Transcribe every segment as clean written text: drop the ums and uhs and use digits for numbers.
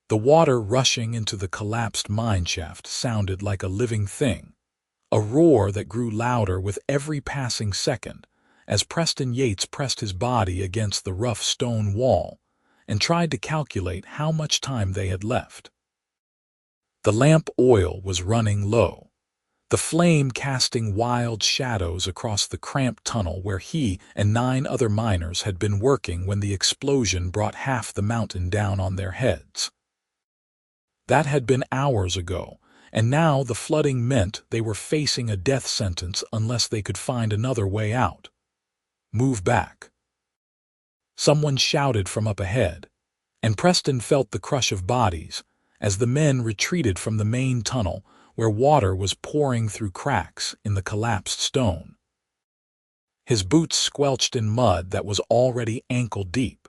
The water rushing into the collapsed mineshaft sounded like a living thing, a roar that grew louder with every passing second as Preston Yates pressed his body against the rough stone wall and tried to calculate how much time they had left. The lamp oil was running low, the flame casting wild shadows across the cramped tunnel where he and 9 other miners had been working when the explosion brought half the mountain down on their heads. That had been hours ago, and now the flooding meant they were facing a death sentence unless they could find another way out. "Move back," someone shouted from up ahead, and Preston felt the crush of bodies as the men retreated from the main tunnel where water was pouring through cracks in the collapsed stone. His boots squelched in mud that was already ankle-deep,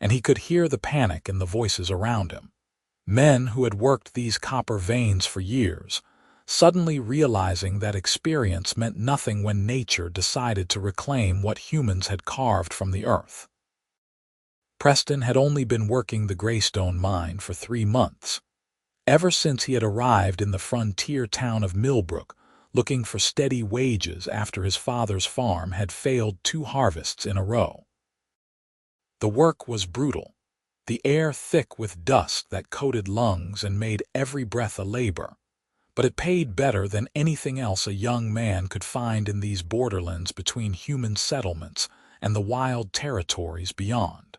and he could hear the panic in the voices around him. Men who had worked these copper veins for years, suddenly realizing that experience meant nothing when nature decided to reclaim what humans had carved from the earth. Preston had only been working the Greystone mine for 3 months, ever since he had arrived in the frontier town of Millbrook, looking for steady wages after his father's farm had failed 2 harvests in a row. The work was brutal, the air thick with dust that coated lungs and made every breath a labor, but it paid better than anything else a young man could find in these borderlands between human settlements and the wild territories beyond.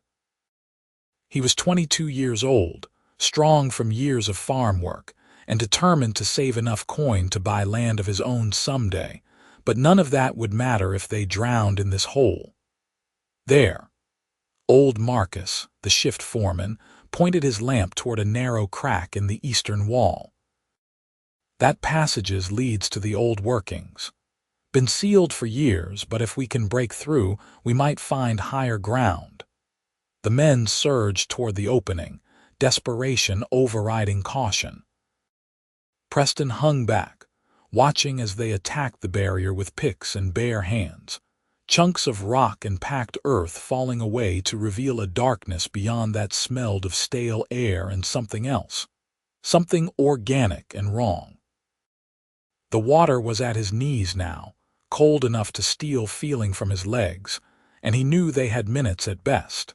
He was 22 years old, strong from years of farm work, and determined to save enough coin to buy land of his own someday, but none of that would matter if they drowned in this hole. There, old Marcus, the shift foreman, pointed his lamp toward a narrow crack in the eastern wall. "That passage leads to the old workings. Been sealed for years, but if we can break through, we might find higher ground." The men surged toward the opening, desperation overriding caution. Preston hung back, watching as they attacked the barrier with picks and bare hands, chunks of rock and packed earth falling away to reveal a darkness beyond that smelled of stale air and something else, something organic and wrong. The water was at his knees now, cold enough to steal feeling from his legs, and he knew they had minutes at best.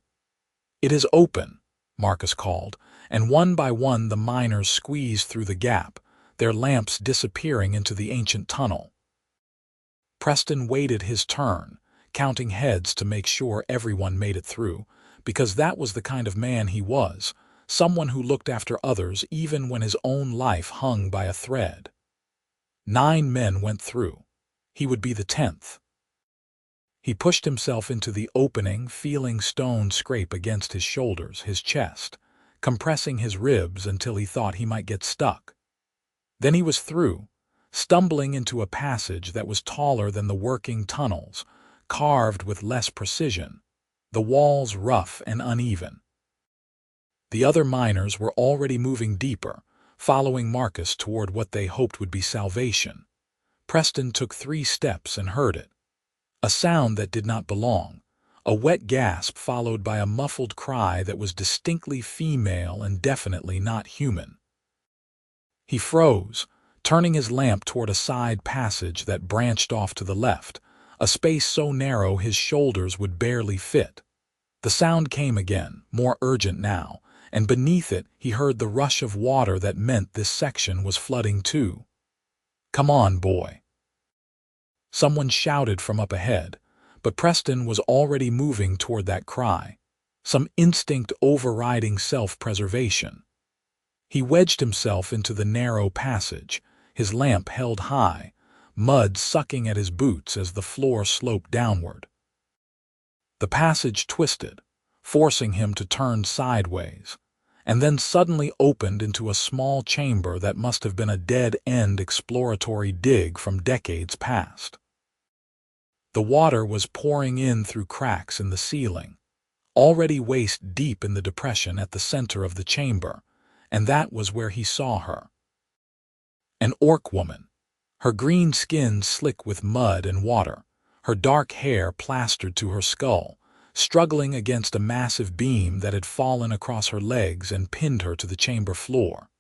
"It is open," Marcus called, and one by one the miners squeezed through the gap, their lamps disappearing into the ancient tunnel. Preston waited his turn, counting heads to make sure everyone made it through, because that was the kind of man he was, someone who looked after others even when his own life hung by a thread. 9 men went through. He would be the 10th. He pushed himself into the opening, feeling stone scrape against his shoulders, his chest, compressing his ribs until he thought he might get stuck. Then he was through, stumbling into a passage that was taller than the working tunnels, carved with less precision, the walls rough and uneven. The other miners were already moving deeper, following Marcus toward what they hoped would be salvation. Preston took 3 steps and heard it. A sound that did not belong, a wet gasp followed by a muffled cry that was distinctly female and definitely not human. He froze, turning his lamp toward a side passage that branched off to the left, a space so narrow his shoulders would barely fit. The sound came again, more urgent now, and beneath it he heard the rush of water that meant this section was flooding too. "Come on, boy," someone shouted from up ahead, but Preston was already moving toward that cry, some instinct overriding self-preservation. He wedged himself into the narrow passage, his lamp held high, mud sucking at his boots as the floor sloped downward. The passage twisted, forcing him to turn sideways, and then suddenly opened into a small chamber that must have been a dead-end exploratory dig from decades past. The water was pouring in through cracks in the ceiling, already waist-deep in the depression at the center of the chamber, and that was where he saw her. An orc woman, her green skin slick with mud and water, her dark hair plastered to her skull, struggling against a massive beam that had fallen across her legs and pinned her to the chamber floor.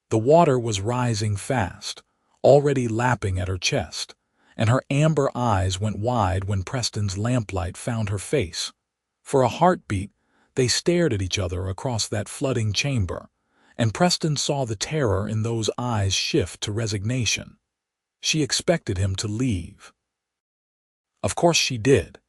The water was rising fast, already lapping at her chest, and her amber eyes went wide when Preston's lamplight found her face. For a heartbeat, they stared at each other across that flooding chamber, and Preston saw the terror in those eyes shift to resignation. She expected him to leave. Of course she did.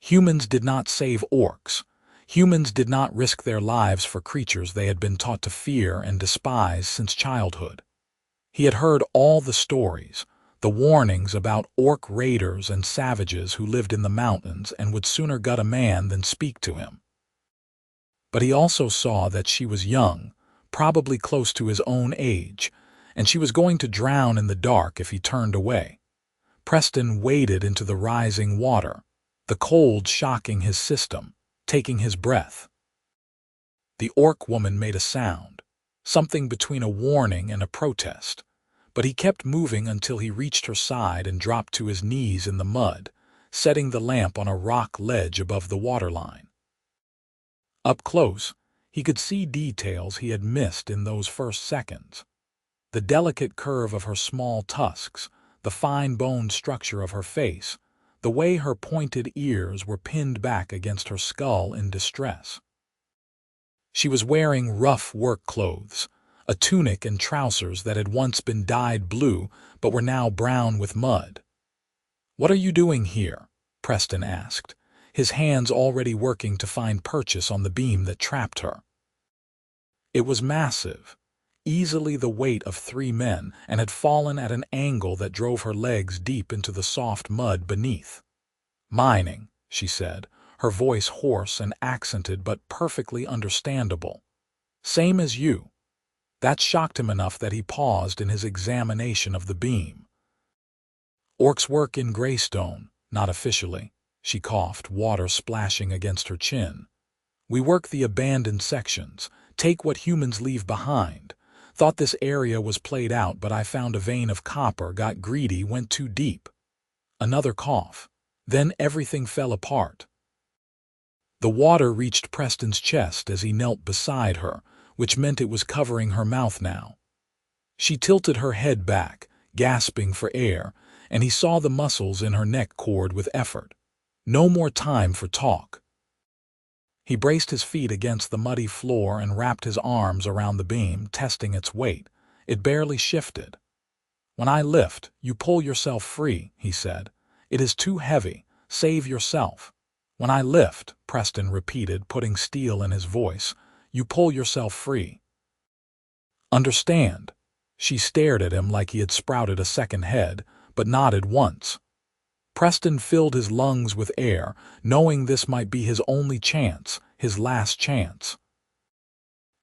Humans did not save orcs. Humans did not risk their lives for creatures they had been taught to fear and despise since childhood. He had heard all the stories, the warnings about orc raiders and savages who lived in the mountains and would sooner gut a man than speak to him. But he also saw that she was young, probably close to his own age, and she was going to drown in the dark if he turned away. Preston waded into the rising water, the cold shocking his system, taking his breath. The orc woman made a sound, something between a warning and a protest, but he kept moving until he reached her side and dropped to his knees in the mud, setting the lamp on a rock ledge above the waterline. Up close, he could see details he had missed in those first seconds. The delicate curve of her small tusks, the fine-boned structure of her face, the way her pointed ears were pinned back against her skull in distress. She was wearing rough work clothes, a tunic and trousers that had once been dyed blue but were now brown with mud. "What are you doing here?" Preston asked, his hands already working to find purchase on the beam that trapped her. It was massive, easily the weight of 3 men, and had fallen at an angle that drove her legs deep into the soft mud beneath. "Mining," she said, her voice hoarse and accented but perfectly understandable. "Same as you." That shocked him enough that he paused in his examination of the beam. "Orcs work in Greystone, not officially," she coughed, water splashing against her chin. "We work the abandoned sections, take what humans leave behind. Thought this area was played out, but I found a vein of copper, got greedy, went too deep." Another cough. Then everything fell apart. The water reached Preston's chest as he knelt beside her, which meant it was covering her mouth now. She tilted her head back, gasping for air, and he saw the muscles in her neck cord with effort. No more time for talk. He braced his feet against the muddy floor and wrapped his arms around the beam, testing its weight. It barely shifted. "When I lift, you pull yourself free," he said. "It is too heavy. Save yourself." "When I lift," Preston repeated, putting steel in his voice, "you pull yourself free." "Understand?" She stared at him like he had sprouted a second head, but nodded once. Preston filled his lungs with air, knowing this might be his only chance, his last chance.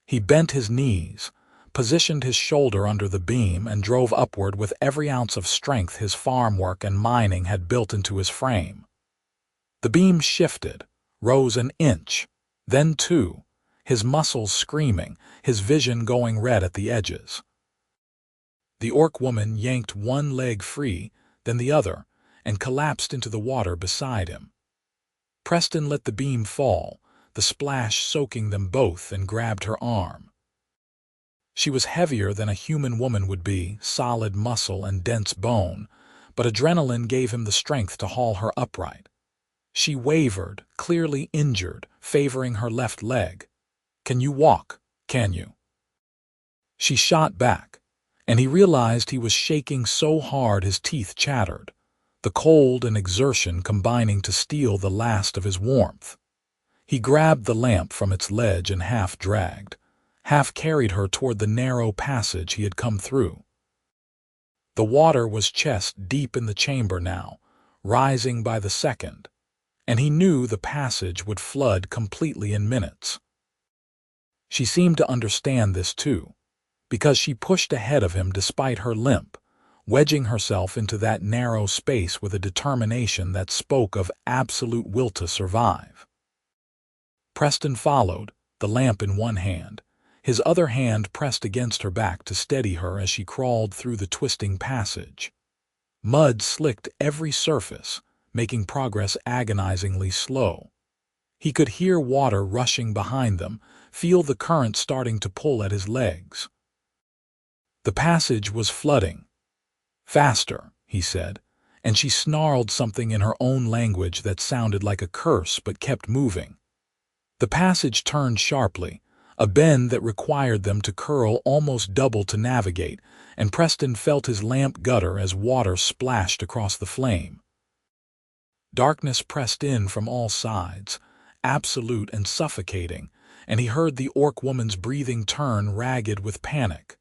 He bent his knees, positioned his shoulder under the beam, and drove upward with every ounce of strength his farm work and mining had built into his frame. The beam shifted, rose an inch, then 2, his muscles screaming, his vision going red at the edges. The orc woman yanked one leg free, then the other, and collapsed into the water beside him. Preston let the beam fall, the splash soaking them both, and grabbed her arm. She was heavier than a human woman would be, solid muscle and dense bone, but adrenaline gave him the strength to haul her upright. She wavered, clearly injured, favoring her left leg. "Can you walk? Can you?" She shot back, and he realized he was shaking so hard his teeth chattered, the cold and exertion combining to steal the last of his warmth. He grabbed the lamp from its ledge and half-dragged, half-carried her toward the narrow passage he had come through. The water was chest-deep in the chamber now, rising by the second, and he knew the passage would flood completely in minutes. She seemed to understand this too, because she pushed ahead of him despite her limp, wedging herself into that narrow space with a determination that spoke of absolute will to survive. Preston followed, the lamp in one hand, his other hand pressed against her back to steady her as she crawled through the twisting passage. Mud slicked every surface, making progress agonizingly slow. He could hear water rushing behind them, feel the current starting to pull at his legs. The passage was flooding. "Faster," he said, and she snarled something in her own language that sounded like a curse but kept moving. The passage turned sharply, a bend that required them to curl almost double to navigate, and Preston felt his lamp gutter as water splashed across the flame. Darkness pressed in from all sides, absolute and suffocating, and he heard the orc woman's breathing turn ragged with panic.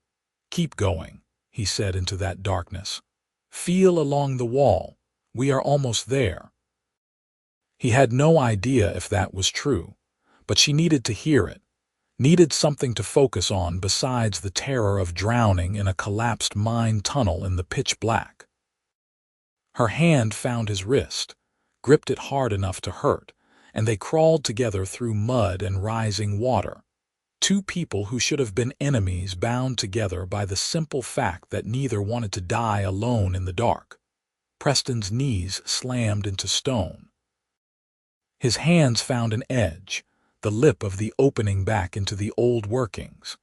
"Keep going," he said into that darkness. "Feel along the wall. We are almost there." He had no idea if that was true, but she needed to hear it, needed something to focus on besides the terror of drowning in a collapsed mine tunnel in the pitch black. Her hand found his wrist, gripped it hard enough to hurt, and they crawled together through mud and rising water. Two people who should have been enemies bound together by the simple fact that neither wanted to die alone in the dark. Preston's knees slammed into stone. His hands found an edge, the lip of the opening back into the old workings.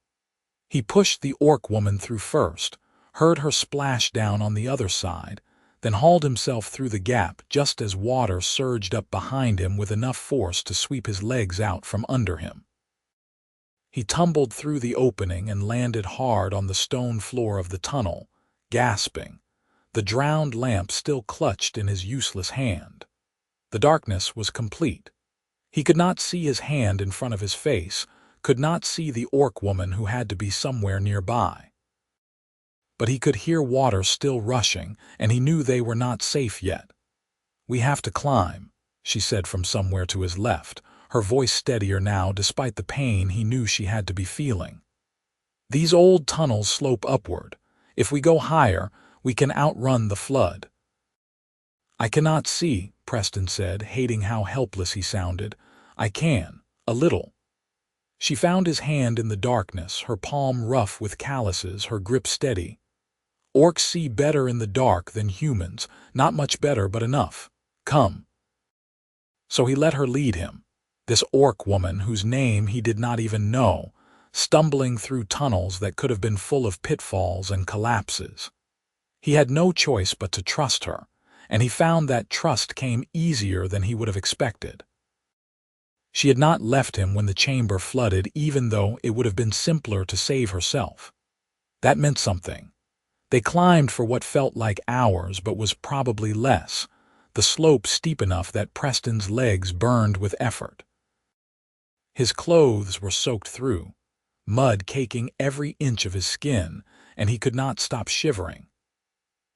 He pushed the orc woman through first, heard her splash down on the other side, then hauled himself through the gap just as water surged up behind him with enough force to sweep his legs out from under him. He tumbled through the opening and landed hard on the stone floor of the tunnel, gasping, the drowned lamp still clutched in his useless hand. The darkness was complete. He could not see his hand in front of his face, could not see the orc woman who had to be somewhere nearby. But he could hear water still rushing, and he knew they were not safe yet. "We have to climb," she said from somewhere to his left, her voice steadier now despite the pain he knew she had to be feeling. "These old tunnels slope upward. If we go higher, we can outrun the flood." "I cannot see," Preston said, hating how helpless he sounded. "I can, a little." She found his hand in the darkness, her palm rough with calluses, her grip steady. "Orcs see better in the dark than humans, not much better but enough. Come." So he let her lead him, this orc woman whose name he did not even know, stumbling through tunnels that could have been full of pitfalls and collapses. He had no choice but to trust her, and he found that trust came easier than he would have expected. She had not left him when the chamber flooded, even though it would have been simpler to save herself. That meant something. They climbed for what felt like hours but was probably less, the slope steep enough that Preston's legs burned with effort. His clothes were soaked through, mud caking every inch of his skin, and he could not stop shivering.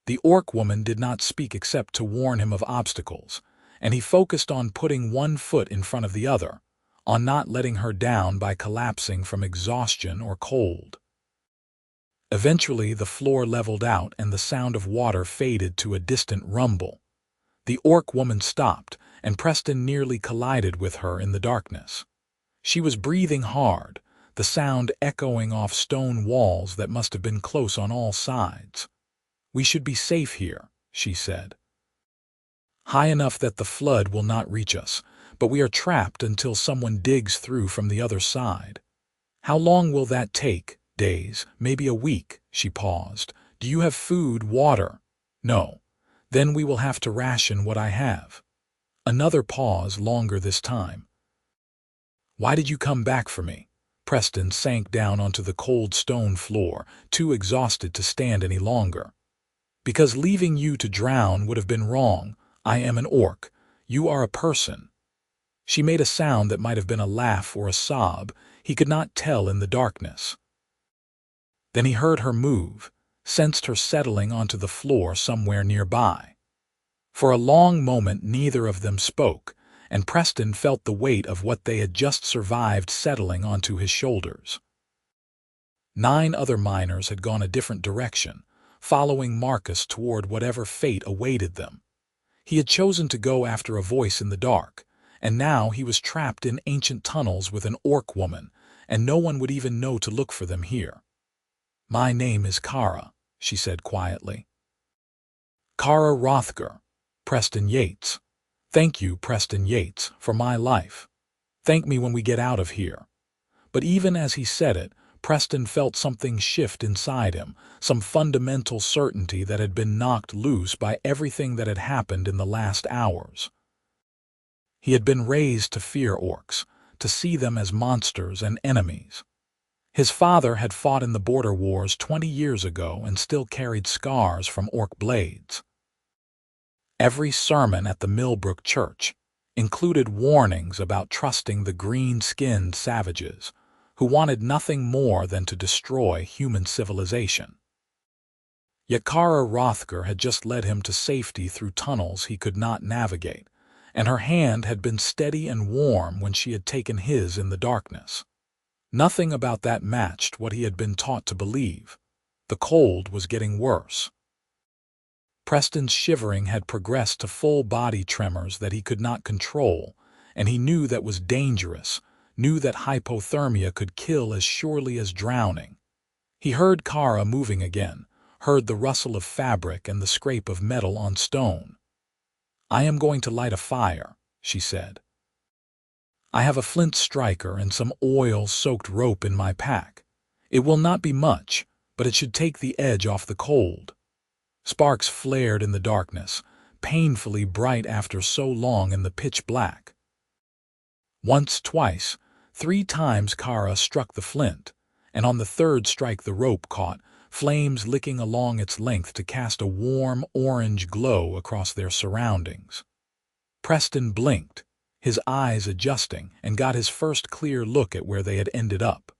The orc woman did not speak except to warn him of obstacles, and he focused on putting one foot in front of the other, on not letting her down by collapsing from exhaustion or cold. Eventually the floor leveled out and the sound of water faded to a distant rumble. The orc woman stopped, and Preston nearly collided with her in the darkness. She was breathing hard, the sound echoing off stone walls that must have been close on all sides. "We should be safe here," she said. "High enough that the flood will not reach us, but we are trapped until someone digs through from the other side." "How long will that take?" "Days, maybe a week." She paused. "Do you have food, water?" "No." "Then we will have to ration what I have." Another pause, longer this time. "Why did you come back for me?" Preston sank down onto the cold stone floor, too exhausted to stand any longer. "Because leaving you to drown would have been wrong. I am an orc. You are a person." She made a sound that might have been a laugh or a sob. He could not tell in the darkness. Then he heard her move, sensed her settling onto the floor somewhere nearby. For a long moment neither of them spoke, and Preston felt the weight of what they had just survived settling onto his shoulders. 9 other miners had gone a different direction, following Marcus toward whatever fate awaited them. He had chosen to go after a voice in the dark, and now he was trapped in ancient tunnels with an orc woman, and no one would even know to look for them here. "My name is Kara," she said quietly. "Kara Rothger, Preston Yates. Thank you, Preston Yates, for my life." Thank me when we get out of here." But even as he said it, Preston felt something shift inside him, some fundamental certainty that had been knocked loose by everything that had happened in the last hours. He had been raised to fear orcs, to see them as monsters and enemies. His father had fought in the border wars 20 years ago and still carried scars from orc blades. Every sermon at the Millbrook Church included warnings about trusting the green-skinned savages who wanted nothing more than to destroy human civilization. Yet Kara Rothger had just led him to safety through tunnels he could not navigate, and her hand had been steady and warm when she had taken his in the darkness. Nothing about that matched what he had been taught to believe. The cold was getting worse. Preston's shivering had progressed to full-body tremors that he could not control, and he knew that was dangerous, knew that hypothermia could kill as surely as drowning. He heard Kara moving again, heard the rustle of fabric and the scrape of metal on stone. "I am going to light a fire," she said. "I have a flint striker and some oil-soaked rope in my pack. It will not be much, but it should take the edge off the cold." Sparks flared in the darkness, painfully bright after so long in the pitch black. Once, twice, 3 times Kara struck the flint, and on the third strike the rope caught, flames licking along its length to cast a warm orange glow across their surroundings. Preston blinked, his eyes adjusting, and got his first clear look at where they had ended up.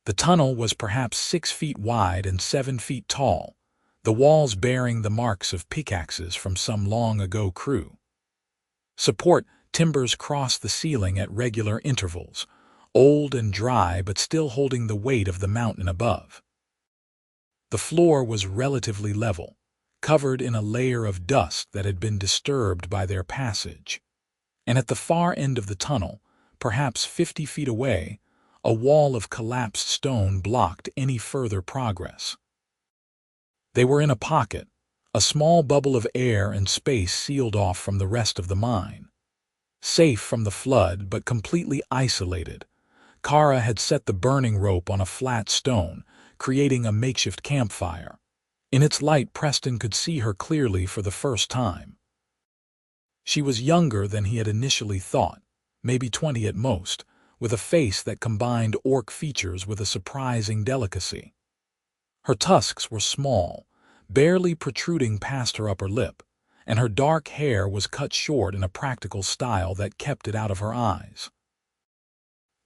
The tunnel was perhaps 6 feet wide and 7 feet tall, the walls bearing the marks of pickaxes from some long-ago crew. Support timbers crossed the ceiling at regular intervals, old and dry but still holding the weight of the mountain above. The floor was relatively level, covered in a layer of dust that had been disturbed by their passage. And at the far end of the tunnel, perhaps 50 feet away, a wall of collapsed stone blocked any further progress. They were in a pocket, a small bubble of air and space sealed off from the rest of the mine. Safe from the flood but completely isolated, Kara had set the burning rope on a flat stone, creating a makeshift campfire. In its light, Preston could see her clearly for the first time. She was younger than he had initially thought, maybe 20 at most, with a face that combined orc features with a surprising delicacy. Her tusks were small, barely protruding past her upper lip, and her dark hair was cut short in a practical style that kept it out of her eyes.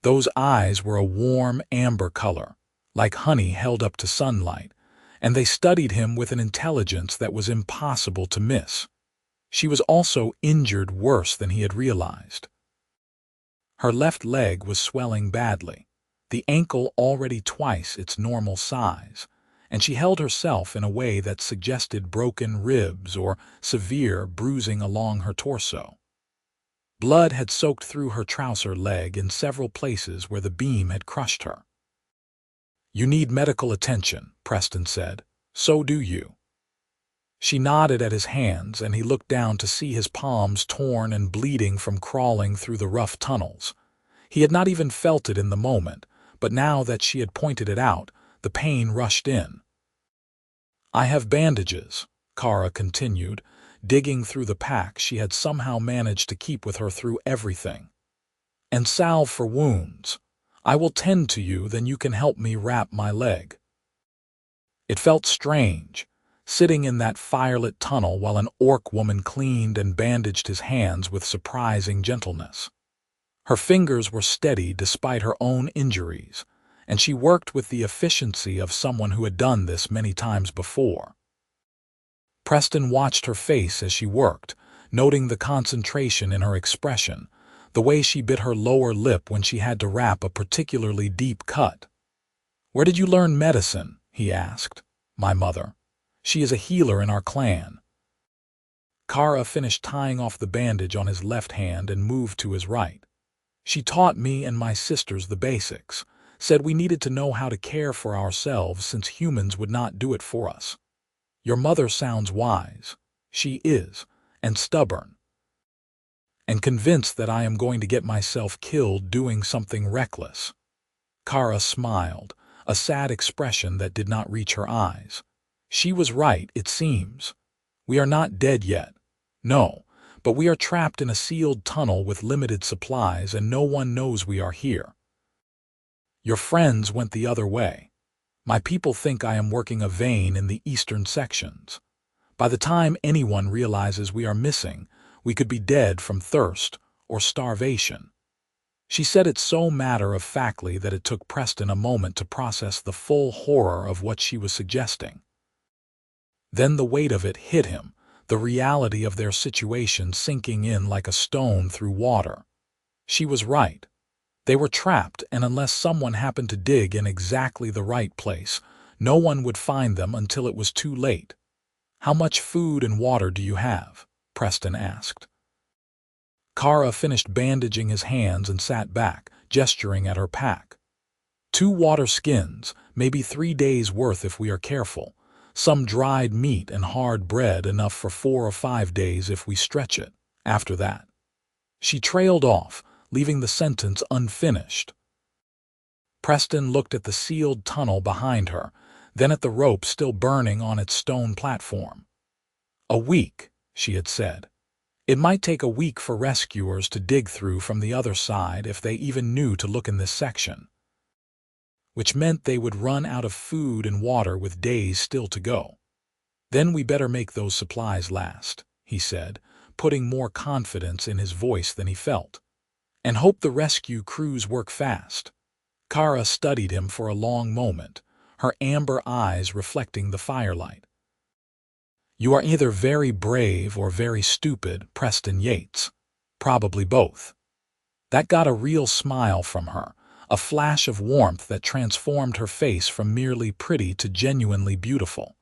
Those eyes were a warm amber color, like honey held up to sunlight, and they studied him with an intelligence that was impossible to miss. She was also injured worse than he had realized. Her left leg was swelling badly, the ankle already twice its normal size, and she held herself in a way that suggested broken ribs or severe bruising along her torso. Blood had soaked through her trouser leg in several places where the beam had crushed her. "You need medical attention," Preston said. "So do you." She nodded at his hands, and he looked down to see his palms torn and bleeding from crawling through the rough tunnels. He had not even felt it in the moment, but now that she had pointed it out, the pain rushed in. "I have bandages," Kara continued, digging through the pack she had somehow managed to keep with her through everything. "And salve for wounds. I will tend to you, then you can help me wrap my leg." It felt strange, sitting in that firelit tunnel while an orc woman cleaned and bandaged his hands with surprising gentleness. Her fingers were steady despite her own injuries, and she worked with the efficiency of someone who had done this many times before. Preston watched her face as she worked, noting the concentration in her expression, the way she bit her lower lip when she had to wrap a particularly deep cut. "Where did you learn medicine?" he asked. "My mother. She is a healer in our clan." Kara finished tying off the bandage on his left hand and moved to his right. "She taught me and my sisters the basics, said we needed to know how to care for ourselves since humans would not do it for us. Your mother sounds wise. She is, and stubborn." and convinced that I am going to get myself killed doing something reckless. Kara smiled, a sad expression that did not reach her eyes. She was right, it seems. We are not dead yet. No, but we are trapped in a sealed tunnel with limited supplies and no one knows we are here. Your friends went the other way. My people think I am working a vein in the eastern sections. By the time anyone realizes we are missing, we could be dead from thirst or starvation. She said it so matter-of-factly that it took Preston a moment to process the full horror of what she was suggesting. Then the weight of it hit him, the reality of their situation sinking in like a stone through water. She was right. They were trapped, and unless someone happened to dig in exactly the right place, no one would find them until it was too late. "How much food and water do you have?" Preston asked. Kara finished bandaging his hands and sat back, gesturing at her pack. 2 water skins, maybe 3 days' worth if we are careful. Some dried meat and hard bread, enough for 4 or 5 days if we stretch it. After that. She trailed off, leaving the sentence unfinished. Preston looked at the sealed tunnel behind her, then at the rope still burning on its stone platform. "A week," she had said. It might take a week for rescuers to dig through from the other side if they even knew to look in this section. Which meant they would run out of food and water with days still to go. "Then we better make those supplies last," he said, putting more confidence in his voice than he felt. "And hope the rescue crews work fast." Kara studied him for a long moment, her amber eyes reflecting the firelight. "You are either very brave or very stupid, Preston Yates. Probably both." That got a real smile from her, a flash of warmth that transformed her face from merely pretty to genuinely beautiful.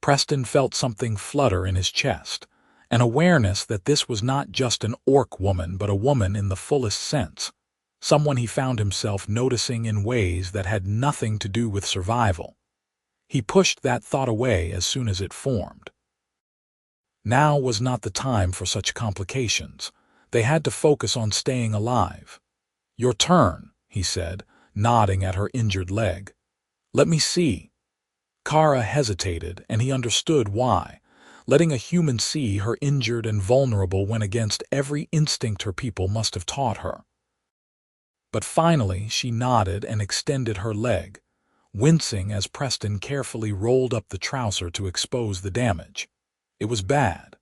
Preston felt something flutter in his chest, an awareness that this was not just an orc woman but a woman in the fullest sense, someone he found himself noticing in ways that had nothing to do with survival. He pushed that thought away as soon as it formed. Now was not the time for such complications. They had to focus on staying alive. "Your turn," he said, nodding at her injured leg. "Let me see." Kara hesitated, and he understood why. Letting a human see her injured and vulnerable went against every instinct her people must have taught her. But finally she nodded and extended her leg, wincing as Preston carefully rolled up the trouser to expose the damage. It was bad.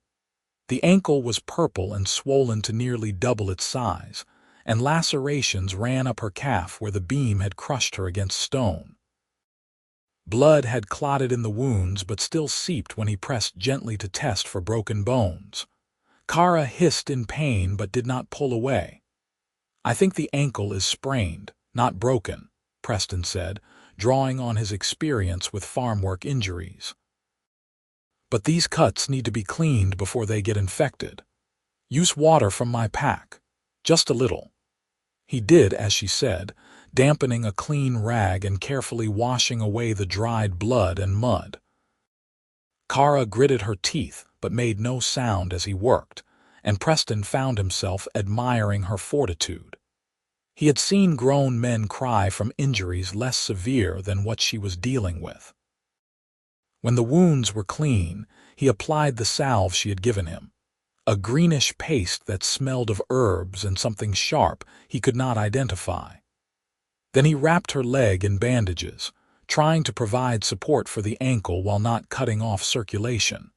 The ankle was purple and swollen to nearly double its size, and lacerations ran up her calf where the beam had crushed her against stone. Blood had clotted in the wounds but still seeped when he pressed gently to test for broken bones. Kara hissed in pain but did not pull away. "I think the ankle is sprained, not broken," Preston said, drawing on his experience with farm work injuries. "But these cuts need to be cleaned before they get infected. Use water from my pack. Just a little." He did as she said, dampening a clean rag and carefully washing away the dried blood and mud. Kara gritted her teeth but made no sound as he worked, and Preston found himself admiring her fortitude. He had seen grown men cry from injuries less severe than what she was dealing with. When the wounds were clean, he applied the salve she had given him, a greenish paste that smelled of herbs and something sharp he could not identify. Then he wrapped her leg in bandages, trying to provide support for the ankle while not cutting off circulation.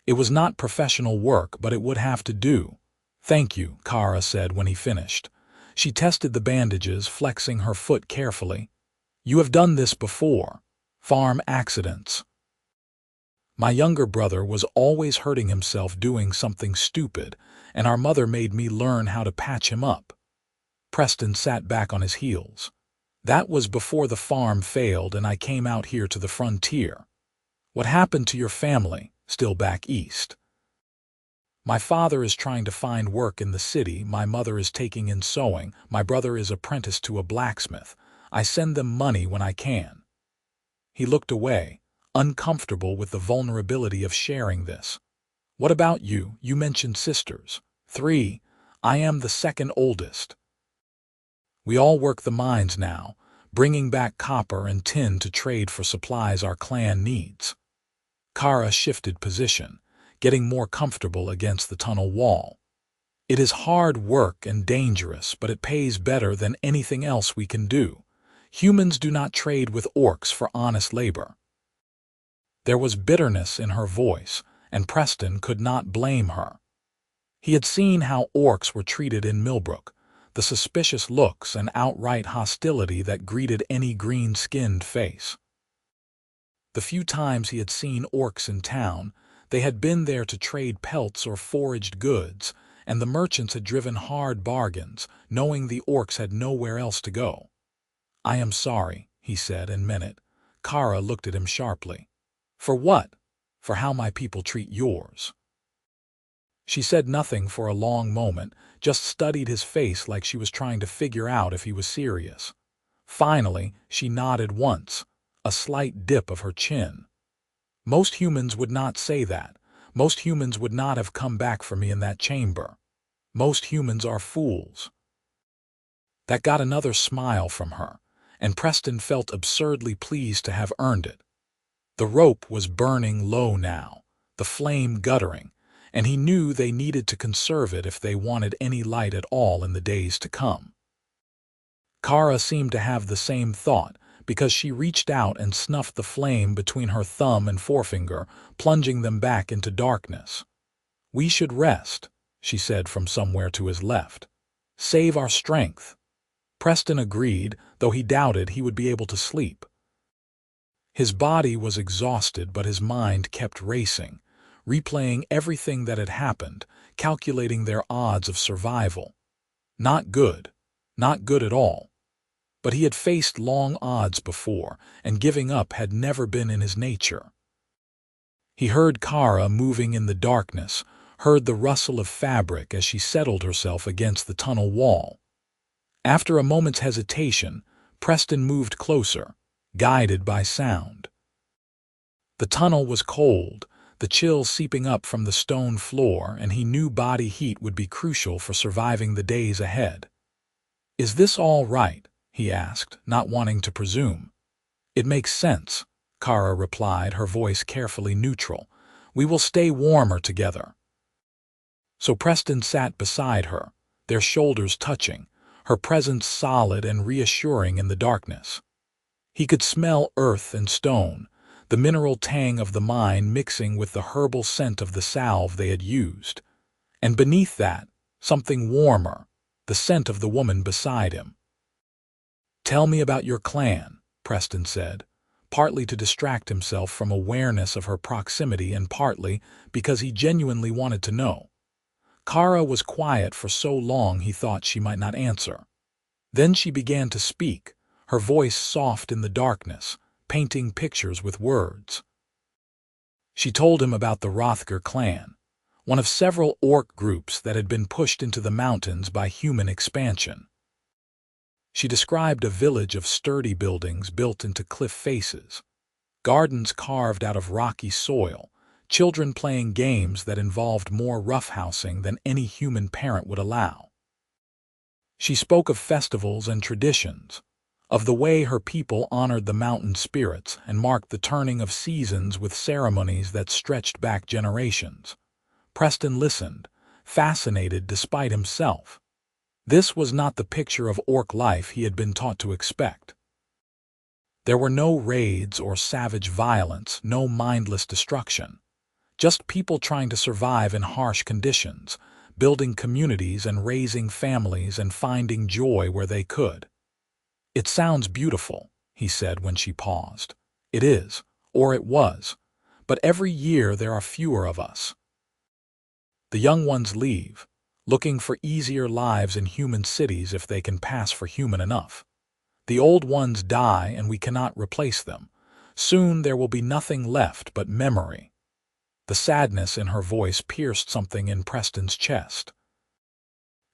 It was not professional work, but it would have to do. "Thank you," Kara said when he finished. She tested the bandages, flexing her foot carefully. "You have done this before. Farm accidents." "My younger brother was always hurting himself doing something stupid, and our mother made me learn how to patch him up." Preston sat back on his heels. "That was before the farm failed and I came out here to the frontier. What happened to your family, still back east?" "My father is trying to find work in the city, my mother is taking in sewing, my brother is apprenticed to a blacksmith. I send them money when I can." He looked away, uncomfortable with the vulnerability of sharing this. What about you? You mentioned sisters. 3. I am the second oldest. We all work the mines now, bringing back copper and tin to trade for supplies our clan needs. Kara shifted position, getting more comfortable against the tunnel wall. It is hard work and dangerous, but it pays better than anything else we can do. Humans do not trade with orcs for honest labor. There was bitterness in her voice, and Preston could not blame her. He had seen how orcs were treated in Millbrook, the suspicious looks and outright hostility that greeted any green-skinned face. The few times he had seen orcs in town, they had been there to trade pelts or foraged goods, and the merchants had driven hard bargains, knowing the orcs had nowhere else to go. "I am sorry," he said and meant it. Kara looked at him sharply. "For what?" "For how my people treat yours." She said nothing for a long moment, just studied his face like she was trying to figure out if he was serious. Finally, she nodded once, a slight dip of her chin. "Most humans would not say that. Most humans would not have come back for me in that chamber. Most humans are fools." That got another smile from her, and Preston felt absurdly pleased to have earned it. The rope was burning low now, the flame guttering, and he knew they needed to conserve it if they wanted any light at all in the days to come. Kara seemed to have the same thought, because she reached out and snuffed the flame between her thumb and forefinger, plunging them back into darkness. "We should rest," she said from somewhere to his left. "Save our strength." Preston agreed, though he doubted he would be able to sleep. His body was exhausted, but his mind kept racing, replaying everything that had happened, calculating their odds of survival. Not good. Not good at all. But he had faced long odds before, and giving up had never been in his nature. He heard Kara moving in the darkness, heard the rustle of fabric as she settled herself against the tunnel wall. After a moment's hesitation, Preston moved closer, guided by sound. The tunnel was cold, the chill seeping up from the stone floor, and he knew body heat would be crucial for surviving the days ahead. "Is this all right?" he asked, not wanting to presume. "It makes sense," Kara replied, her voice carefully neutral. "We will stay warmer together." So Preston sat beside her, their shoulders touching, her presence solid and reassuring in the darkness. He could smell earth and stone, the mineral tang of the mine mixing with the herbal scent of the salve they had used. And beneath that, something warmer, the scent of the woman beside him. "Tell me about your clan," Preston said, partly to distract himself from awareness of her proximity and partly because he genuinely wanted to know. Kara was quiet for so long he thought she might not answer. Then she began to speak, her voice soft in the darkness, painting pictures with words. She told him about the Rothgar clan, one of several orc groups that had been pushed into the mountains by human expansion. She described a village of sturdy buildings built into cliff faces, gardens carved out of rocky soil, children playing games that involved more roughhousing than any human parent would allow. She spoke of festivals and traditions, of the way her people honored the mountain spirits and marked the turning of seasons with ceremonies that stretched back generations. Preston listened, fascinated despite himself. This was not the picture of orc life he had been taught to expect. There were no raids or savage violence, no mindless destruction. Just people trying to survive in harsh conditions, building communities and raising families and finding joy where they could. "It sounds beautiful," he said when she paused. "It is, or it was. But every year there are fewer of us. The young ones leave, looking for easier lives in human cities if they can pass for human enough. The old ones die and we cannot replace them. Soon there will be nothing left but memory." The sadness in her voice pierced something in Preston's chest.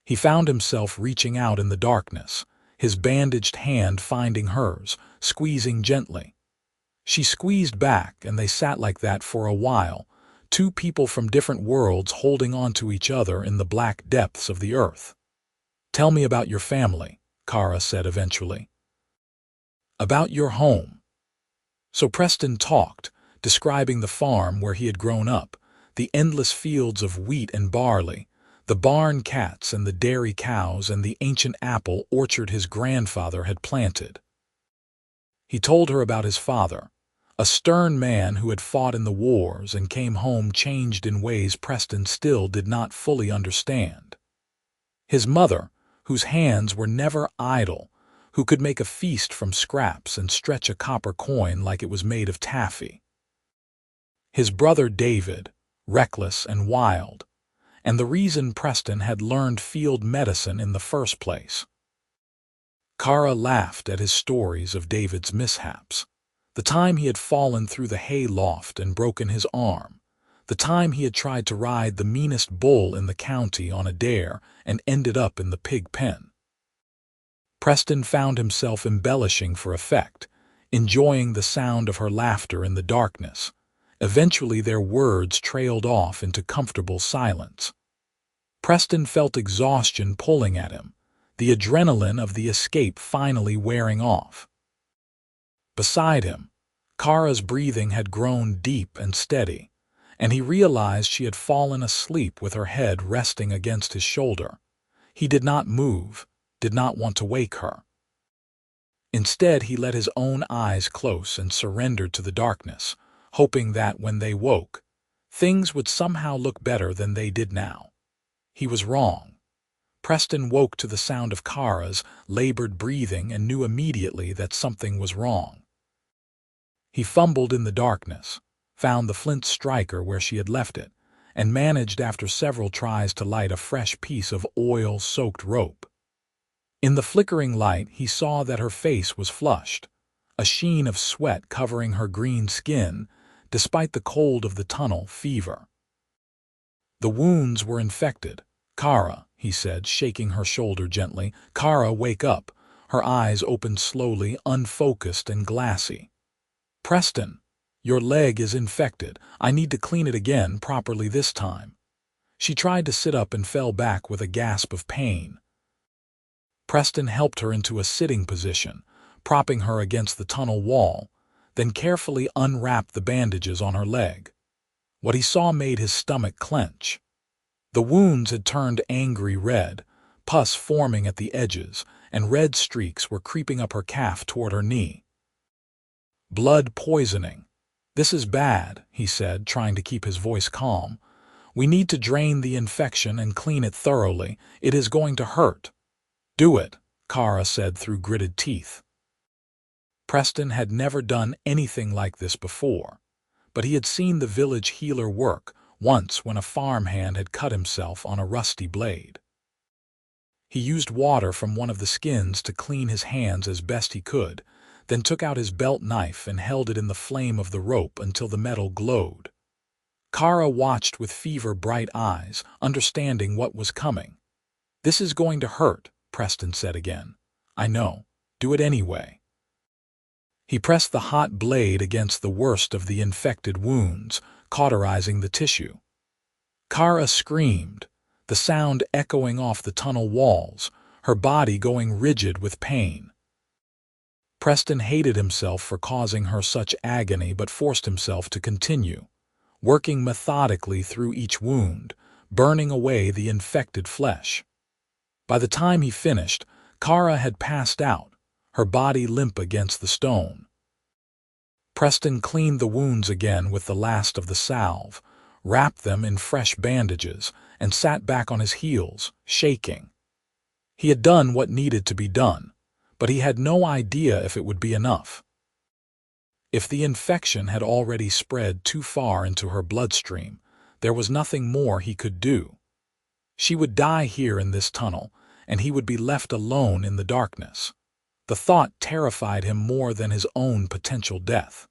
He found himself reaching out in the darkness, his bandaged hand finding hers, squeezing gently. She squeezed back, and they sat like that for a while, two people from different worlds holding on to each other in the black depths of the earth. "Tell me about your family," Kara said eventually. "About your home." So Preston talked, describing the farm where he had grown up, the endless fields of wheat and barley, the barn cats and the dairy cows and the ancient apple orchard his grandfather had planted. He told her about his father, a stern man who had fought in the wars and came home changed in ways Preston still did not fully understand. His mother, whose hands were never idle, who could make a feast from scraps and stretch a copper coin like it was made of taffy. His brother David, reckless and wild, and the reason Preston had learned field medicine in the first place. Kara laughed at his stories of David's mishaps. The time he had fallen through the hay loft and broken his arm. The time he had tried to ride the meanest bull in the county on a dare and ended up in the pig pen. Preston found himself embellishing for effect, enjoying the sound of her laughter in the darkness. Eventually their words trailed off into comfortable silence. Preston felt exhaustion pulling at him, the adrenaline of the escape finally wearing off. Beside him, Kara's breathing had grown deep and steady, and he realized she had fallen asleep with her head resting against his shoulder. He did not move, did not want to wake her. Instead, he let his own eyes close and surrendered to the darkness, hoping that when they woke, things would somehow look better than they did now. He was wrong. Preston woke to the sound of Kara's labored breathing and knew immediately that something was wrong. He fumbled in the darkness, found the flint striker where she had left it, and managed after several tries to light a fresh piece of oil-soaked rope. In the flickering light, he saw that her face was flushed, a sheen of sweat covering her green skin, despite the cold of the tunnel fever. The wounds were infected. "Kara," he said, shaking her shoulder gently. "Kara, wake up." Her eyes opened slowly, unfocused and glassy. "Preston, your leg is infected. I need to clean it again, properly this time." She tried to sit up and fell back with a gasp of pain. Preston helped her into a sitting position, propping her against the tunnel wall, then carefully unwrapped the bandages on her leg. What he saw made his stomach clench. The wounds had turned angry red, pus forming at the edges, and red streaks were creeping up her calf toward her knee. "Blood poisoning. This is bad," he said, trying to keep his voice calm. "We need to drain the infection and clean it thoroughly. It is going to hurt." "Do it," Kara said through gritted teeth. Preston had never done anything like this before, but he had seen the village healer work once when a farmhand had cut himself on a rusty blade. He used water from one of the skins to clean his hands as best he could, then took out his belt knife and held it in the flame of the rope until the metal glowed. Kara watched with fever-bright eyes, understanding what was coming. "This is going to hurt," Preston said again. "I know. Do it anyway." He pressed the hot blade against the worst of the infected wounds, cauterizing the tissue. Kara screamed, the sound echoing off the tunnel walls, her body going rigid with pain. Preston hated himself for causing her such agony but forced himself to continue, working methodically through each wound, burning away the infected flesh. By the time he finished, Kara had passed out, her body limp against the stone. Preston cleaned the wounds again with the last of the salve, wrapped them in fresh bandages, and sat back on his heels, shaking. He had done what needed to be done, but he had no idea if it would be enough. If the infection had already spread too far into her bloodstream, there was nothing more he could do. She would die here in this tunnel, and he would be left alone in the darkness. The thought terrified him more than his own potential death.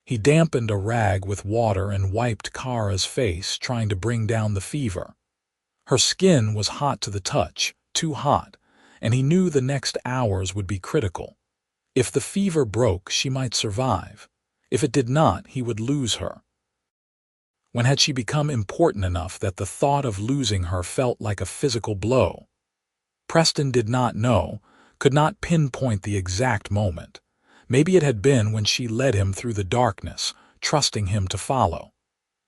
He dampened a rag with water and wiped Kara's face, trying to bring down the fever. Her skin was hot to the touch, too hot, and he knew the next hours would be critical. If the fever broke, she might survive. If it did not, he would lose her. When had she become important enough that the thought of losing her felt like a physical blow? Preston did not know, could not pinpoint the exact moment. Maybe it had been when she led him through the darkness, trusting him to follow.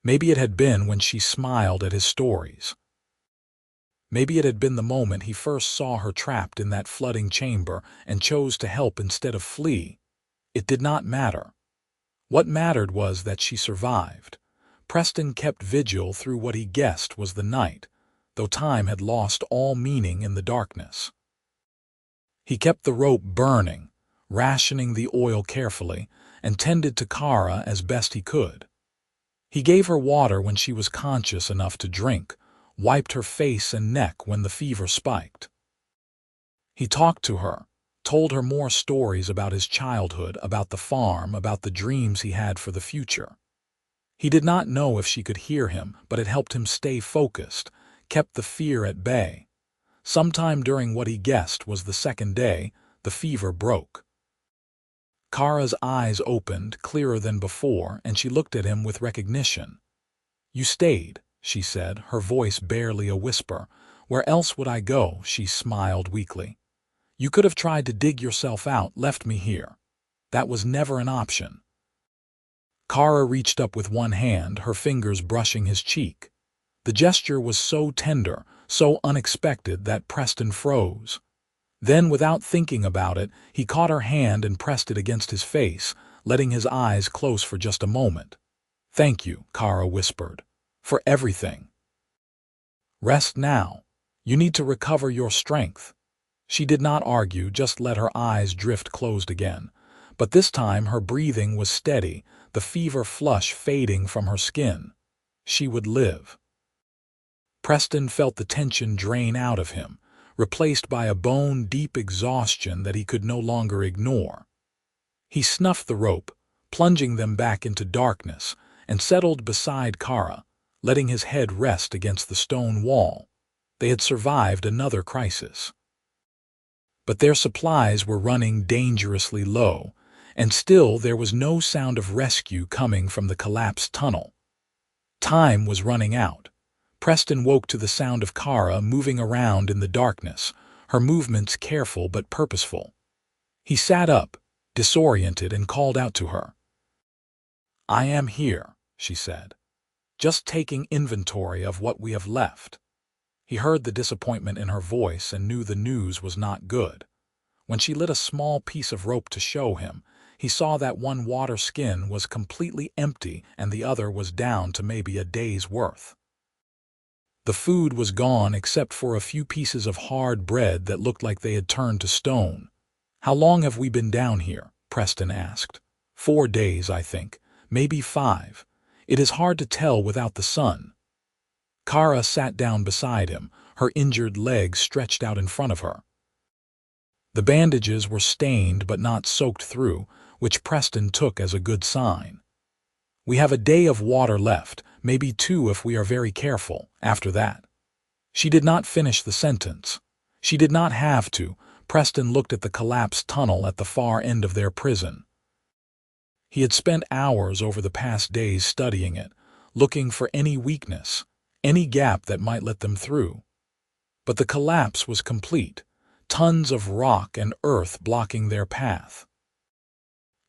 Maybe it had been when she smiled at his stories. Maybe it had been the moment he first saw her trapped in that flooding chamber and chose to help instead of flee. It did not matter. What mattered was that she survived. Preston kept vigil through what he guessed was the night, though time had lost all meaning in the darkness. He kept the rope burning, rationing the oil carefully, and tended to Kara as best he could. He gave her water when she was conscious enough to drink, wiped her face and neck when the fever spiked. He talked to her, told her more stories about his childhood, about the farm, about the dreams he had for the future. He did not know if she could hear him, but it helped him stay focused, kept the fear at bay. Sometime during what he guessed was the second day, the fever broke. Kara's eyes opened, clearer than before, and she looked at him with recognition. "You stayed," she said, her voice barely a whisper. "Where else would I go?" She smiled weakly. "You could have tried to dig yourself out, left me here. That was never an option." Kara reached up with one hand, her fingers brushing his cheek. The gesture was so tender, so unexpected that Preston froze. Then, without thinking about it, he caught her hand and pressed it against his face, letting his eyes close for just a moment. "Thank you," Kara whispered, "for everything. Rest now. You need to recover your strength." She did not argue, just let her eyes drift closed again. But this time her breathing was steady, the fever flush fading from her skin. She would live. Preston felt the tension drain out of him, replaced by a bone-deep exhaustion that he could no longer ignore. He snuffed the rope, plunging them back into darkness, and settled beside Kara, letting his head rest against the stone wall. They had survived another crisis. But their supplies were running dangerously low, and still there was no sound of rescue coming from the collapsed tunnel. Time was running out. Preston woke to the sound of Kara moving around in the darkness, her movements careful but purposeful. He sat up, disoriented, and called out to her. "I am here," she said, "just taking inventory of what we have left." He heard the disappointment in her voice and knew the news was not good. When she lit a small piece of rope to show him, he saw that one water skin was completely empty and the other was down to maybe a day's worth. The food was gone except for a few pieces of hard bread that looked like they had turned to stone. "How long have we been down here?" Preston asked. 4 days, I think. Maybe 5. It is hard to tell without the sun." Kara sat down beside him, her injured legs stretched out in front of her. The bandages were stained but not soaked through, which Preston took as a good sign. "We have a day of water left, maybe 2 if we are very careful, after that." She did not finish the sentence. She did not have to. Preston looked at the collapsed tunnel at the far end of their prison. He had spent hours over the past days studying it, looking for any weakness, any gap that might let them through. But the collapse was complete, tons of rock and earth blocking their path.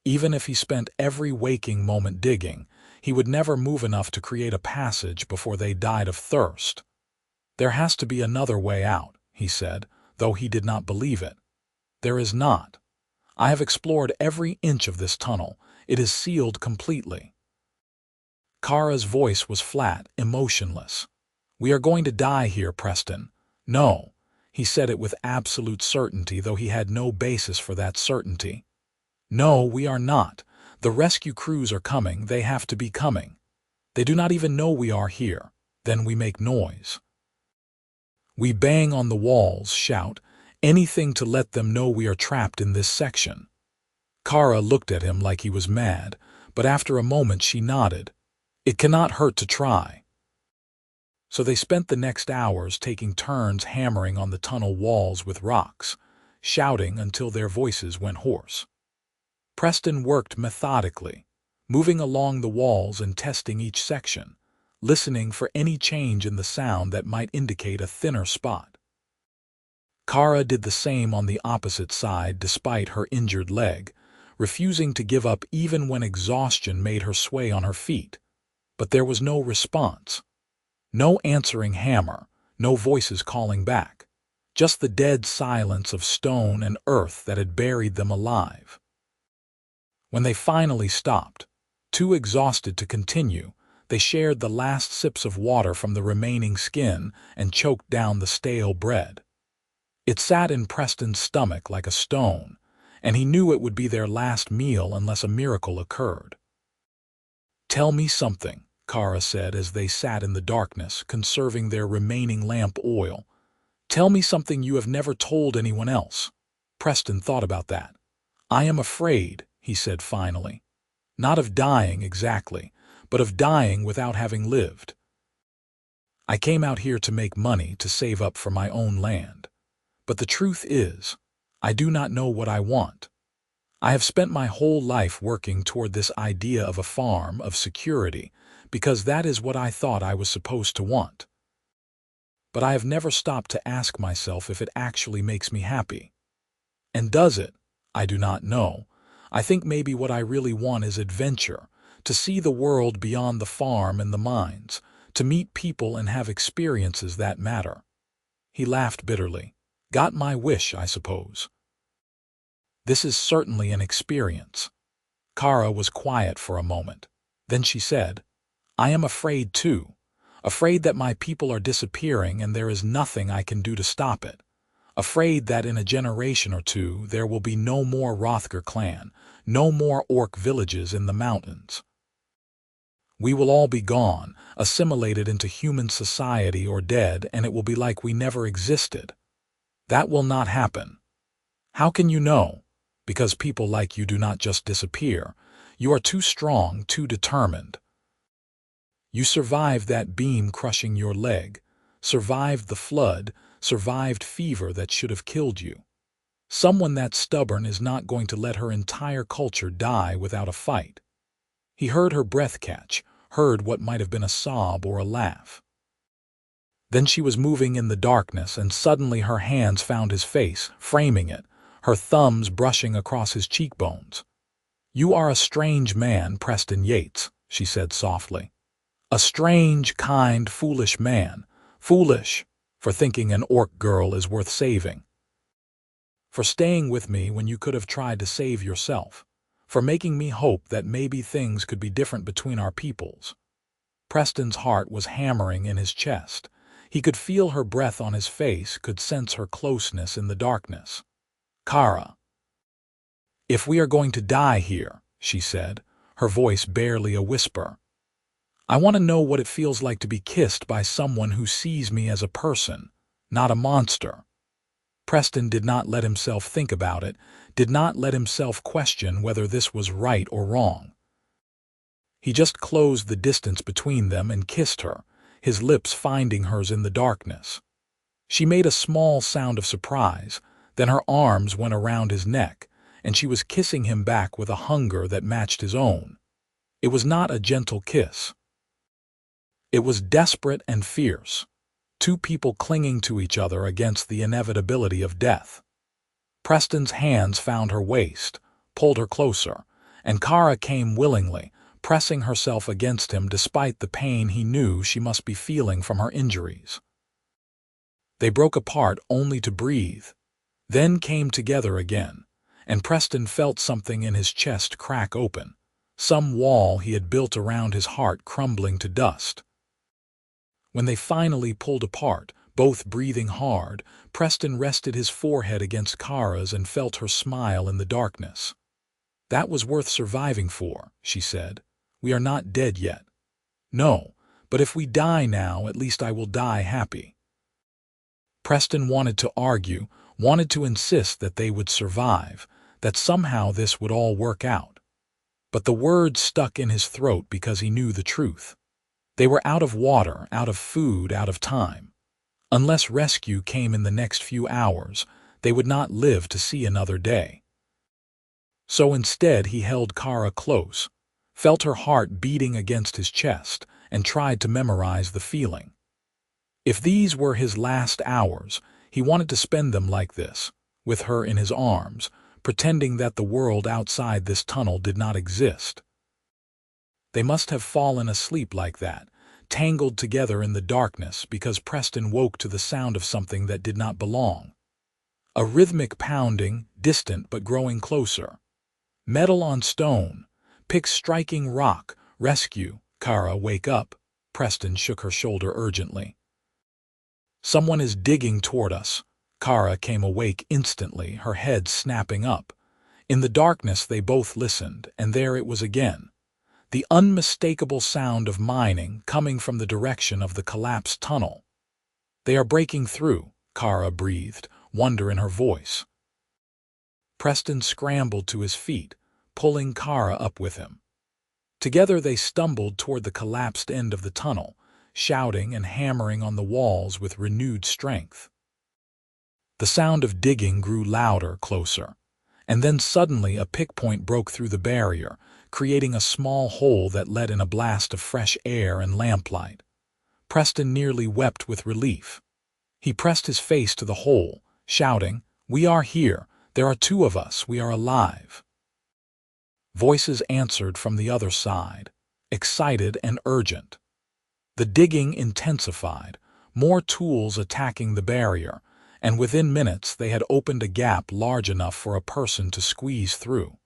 Even if he spent every waking moment digging, he would never move enough to create a passage before they died of thirst. "There has to be another way out," he said, though he did not believe it. "There is not. I have explored every inch of this tunnel. It is sealed completely." Kara's voice was flat, emotionless. "We are going to die here, Preston." "No." He said it with absolute certainty, though he had no basis for that certainty. "No, we are not. The rescue crews are coming. They have to be coming. They do not even know we are here. Then we make noise. We bang on the walls, shout, anything to let them know we are trapped in this section." Kara looked at him like he was mad, but after a moment she nodded. "It cannot hurt to try." So they spent the next hours taking turns hammering on the tunnel walls with rocks, shouting until their voices went hoarse. Preston worked methodically, moving along the walls and testing each section, listening for any change in the sound that might indicate a thinner spot. Kara did the same on the opposite side despite her injured leg, refusing to give up even when exhaustion made her sway on her feet. But there was no response. No answering hammer, no voices calling back. Just the dead silence of stone and earth that had buried them alive. When they finally stopped, too exhausted to continue, they shared the last sips of water from the remaining skin and choked down the stale bread. It sat in Preston's stomach like a stone, and he knew it would be their last meal unless a miracle occurred. "Tell me something," Kara said as they sat in the darkness, conserving their remaining lamp oil. "Tell me something you have never told anyone else." Preston thought about that. "I am afraid," he said finally. "Not of dying exactly, but of dying without having lived. I came out here to make money to save up for my own land. But the truth is, I do not know what I want. I have spent my whole life working toward this idea of a farm, of security, because that is what I thought I was supposed to want. But I have never stopped to ask myself if it actually makes me happy. And does it? I do not know. I think maybe what I really want is adventure, to see the world beyond the farm and the mines, to meet people and have experiences that matter." He laughed bitterly. "Got my wish, I suppose." "This is certainly an experience." Kara was quiet for a moment. Then she said, "I am afraid too. Afraid that my people are disappearing and there is nothing I can do to stop it. Afraid that in a generation or two there will be no more Hrothgar clan, no more orc villages in the mountains. We will all be gone, assimilated into human society or dead, and it will be like we never existed. That will not happen. How can you know? Because people like you do not just disappear. You are too strong, too determined. You survived that beam crushing your leg, survived the flood, survived fever that should have killed you. Someone that stubborn is not going to let her entire culture die without a fight." He heard her breath catch, heard what might have been a sob or a laugh. Then she was moving in the darkness, and suddenly her hands found his face, framing it, her thumbs brushing across his cheekbones. "You are a strange man, Preston Yates," she said softly. "A strange, kind, foolish man. Foolish for thinking an orc girl is worth saving. For staying with me when you could have tried to save yourself. For making me hope that maybe things could be different between our peoples." Preston's heart was hammering in his chest. He could feel her breath on his face, could sense her closeness in the darkness. "Kara, if we are going to die here," she said, her voice barely a whisper, "I want to know what it feels like to be kissed by someone who sees me as a person, not a monster." Preston did not let himself think about it, did not let himself question whether this was right or wrong. He just closed the distance between them and kissed her, his lips finding hers in the darkness. She made a small sound of surprise, then her arms went around his neck, and she was kissing him back with a hunger that matched his own. It was not a gentle kiss. It was desperate and fierce, two people clinging to each other against the inevitability of death. Preston's hands found her waist, pulled her closer, and Kara came willingly, pressing herself against him despite the pain he knew she must be feeling from her injuries. They broke apart only to breathe, then came together again, and Preston felt something in his chest crack open, some wall he had built around his heart crumbling to dust. When they finally pulled apart, both breathing hard, Preston rested his forehead against Kara's and felt her smile in the darkness. "That was worth surviving for," she said. "We are not dead yet." "No, but if we die now, at least I will die happy." Preston wanted to argue, wanted to insist that they would survive, that somehow this would all work out. But the words stuck in his throat because he knew the truth. They were out of water, out of food, out of time. Unless rescue came in the next few hours, they would not live to see another day. So instead he held Kara close, felt her heart beating against his chest, and tried to memorize the feeling. If these were his last hours, he wanted to spend them like this, with her in his arms, pretending that the world outside this tunnel did not exist. They must have fallen asleep like that, tangled together in the darkness, because Preston woke to the sound of something that did not belong. A rhythmic pounding, distant but growing closer. Metal on stone, picks striking rock. Rescue, Kara, wake up. Preston shook her shoulder urgently. Someone is digging toward us. Kara came awake instantly, her head snapping up. In the darkness they both listened, and there it was again. The unmistakable sound of mining coming from the direction of the collapsed tunnel. They are breaking through, Kara breathed, wonder in her voice. Preston scrambled to his feet, pulling Kara up with him. Together they stumbled toward the collapsed end of the tunnel, shouting and hammering on the walls with renewed strength. The sound of digging grew louder, closer, and then suddenly a pickpoint broke through the barrier, creating a small hole that let in a blast of fresh air and lamplight. Preston nearly wept with relief. He pressed his face to the hole, shouting, "We are here. There are two of us. We are alive." Voices answered from the other side, excited and urgent. The digging intensified, more tools attacking the barrier, and within minutes they had opened a gap large enough for a person to squeeze through.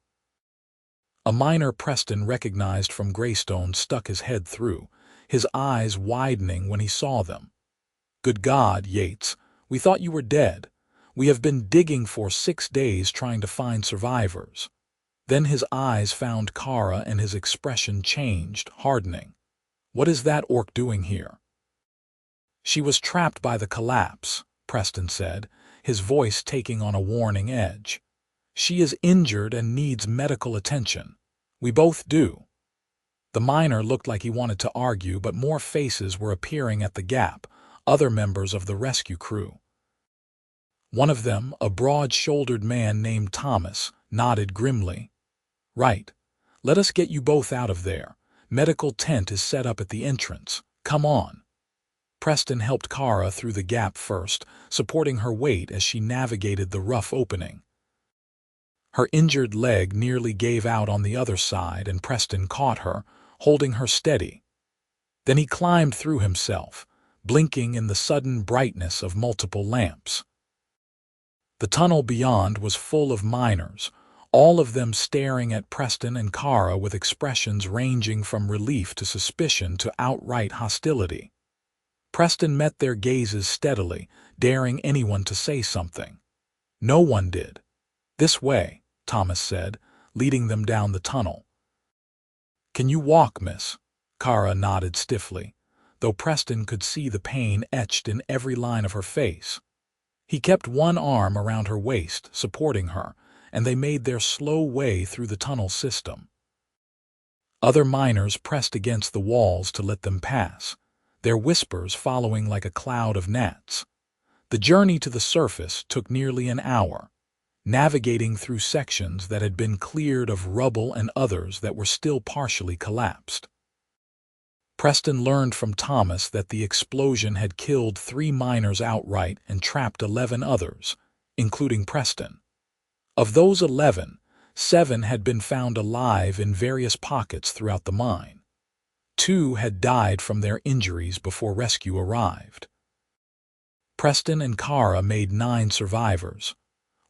A miner Preston recognized from Greystone stuck his head through, his eyes widening when he saw them. "Good God, Yates, we thought you were dead. We have been digging for 6 days trying to find survivors." Then his eyes found Kara and his expression changed, hardening. "What is that orc doing here?" "She was trapped by the collapse," Preston said, his voice taking on a warning edge. "She is injured and needs medical attention. We both do." The miner looked like he wanted to argue, but more faces were appearing at the gap, other members of the rescue crew. One of them, a broad-shouldered man named Thomas, nodded grimly. "Right. Let us get you both out of there. Medical tent is set up at the entrance. Come on." Preston helped Kara through the gap first, supporting her weight as she navigated the rough opening. Her injured leg nearly gave out on the other side, and Preston caught her, holding her steady. Then he climbed through himself, blinking in the sudden brightness of multiple lamps. The tunnel beyond was full of miners, all of them staring at Preston and Kara with expressions ranging from relief to suspicion to outright hostility. Preston met their gazes steadily, daring anyone to say something. No one did. "This way," Thomas said, leading them down the tunnel. "Can you walk, miss?" Kara nodded stiffly, though Preston could see the pain etched in every line of her face. He kept one arm around her waist, supporting her, and they made their slow way through the tunnel system. Other miners pressed against the walls to let them pass, their whispers following like a cloud of gnats. The journey to the surface took nearly an hour, navigating through sections that had been cleared of rubble and others that were still partially collapsed. Preston learned from Thomas that the explosion had killed 3 miners outright and trapped 11 others, including Preston. Of those 11, 7 had been found alive in various pockets throughout the mine. 2 had died from their injuries before rescue arrived. Preston and Kara made 9 survivors.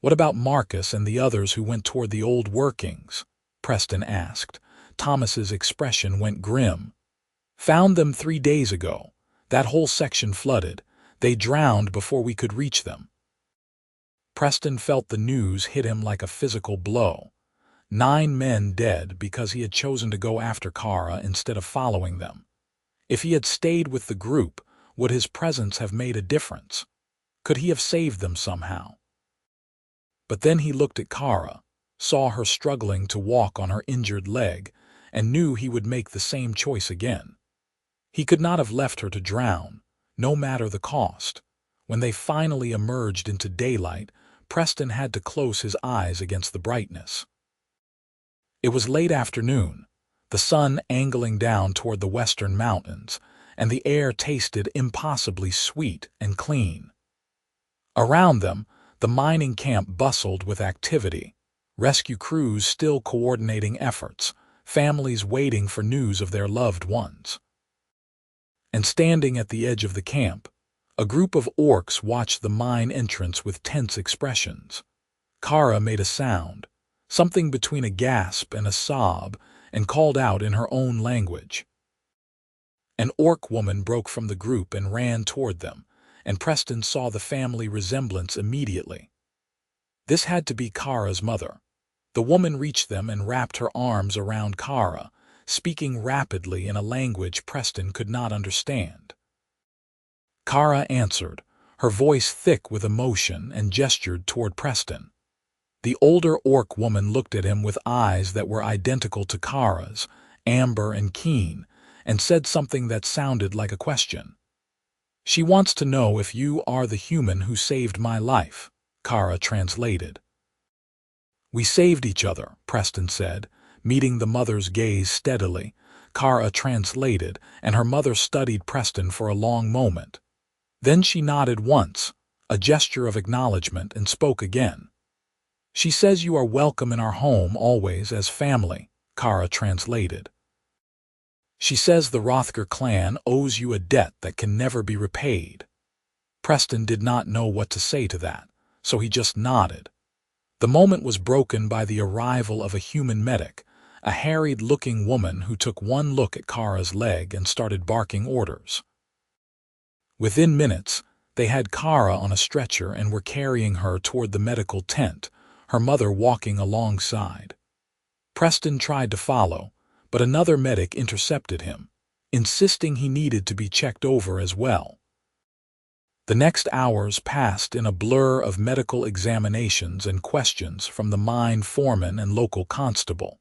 "What about Marcus and the others who went toward the old workings?" Preston asked. Thomas's expression went grim. "Found them 3 days ago. That whole section flooded. They drowned before we could reach them." Preston felt the news hit him like a physical blow. 9 men dead because he had chosen to go after Kara instead of following them. If he had stayed with the group, would his presence have made a difference? Could he have saved them somehow? But then he looked at Kara, saw her struggling to walk on her injured leg, and knew he would make the same choice again. He could not have left her to drown, no matter the cost. When they finally emerged into daylight, Preston had to close his eyes against the brightness. It was late afternoon. the sun angling down toward the western mountains, and the air tasted impossibly sweet and clean. Around them, the mining camp bustled with activity, rescue crews still coordinating efforts, families waiting for news of their loved ones. And standing at the edge of the camp, a group of orcs watched the mine entrance with tense expressions. Kara made a sound, something between a gasp and a sob, and called out in her own language. An orc woman broke from the group and ran toward them, and Preston saw the family resemblance immediately. This had to be Kara's mother. The woman reached them and wrapped her arms around Kara, speaking rapidly in a language Preston could not understand. Kara answered, her voice thick with emotion, and gestured toward Preston. The older orc woman looked at him with eyes that were identical to Kara's, amber and keen, and said something that sounded like a question. "She wants to know if you are the human who saved my life," Kara translated. "We saved each other," Preston said, meeting the mother's gaze steadily. Kara translated, and her mother studied Preston for a long moment. Then she nodded once, a gesture of acknowledgement, and spoke again. "She says you are welcome in our home always as family," Kara translated. "She says the Rothgar clan owes you a debt that can never be repaid." Preston did not know what to say to that, so he just nodded. The moment was broken by the arrival of a human medic, a harried-looking woman who took one look at Kara's leg and started barking orders. Within minutes, they had Kara on a stretcher and were carrying her toward the medical tent, her mother walking alongside. Preston tried to follow, but another medic intercepted him, insisting he needed to be checked over as well. The next hours passed in a blur of medical examinations and questions from the mine foreman and local constable.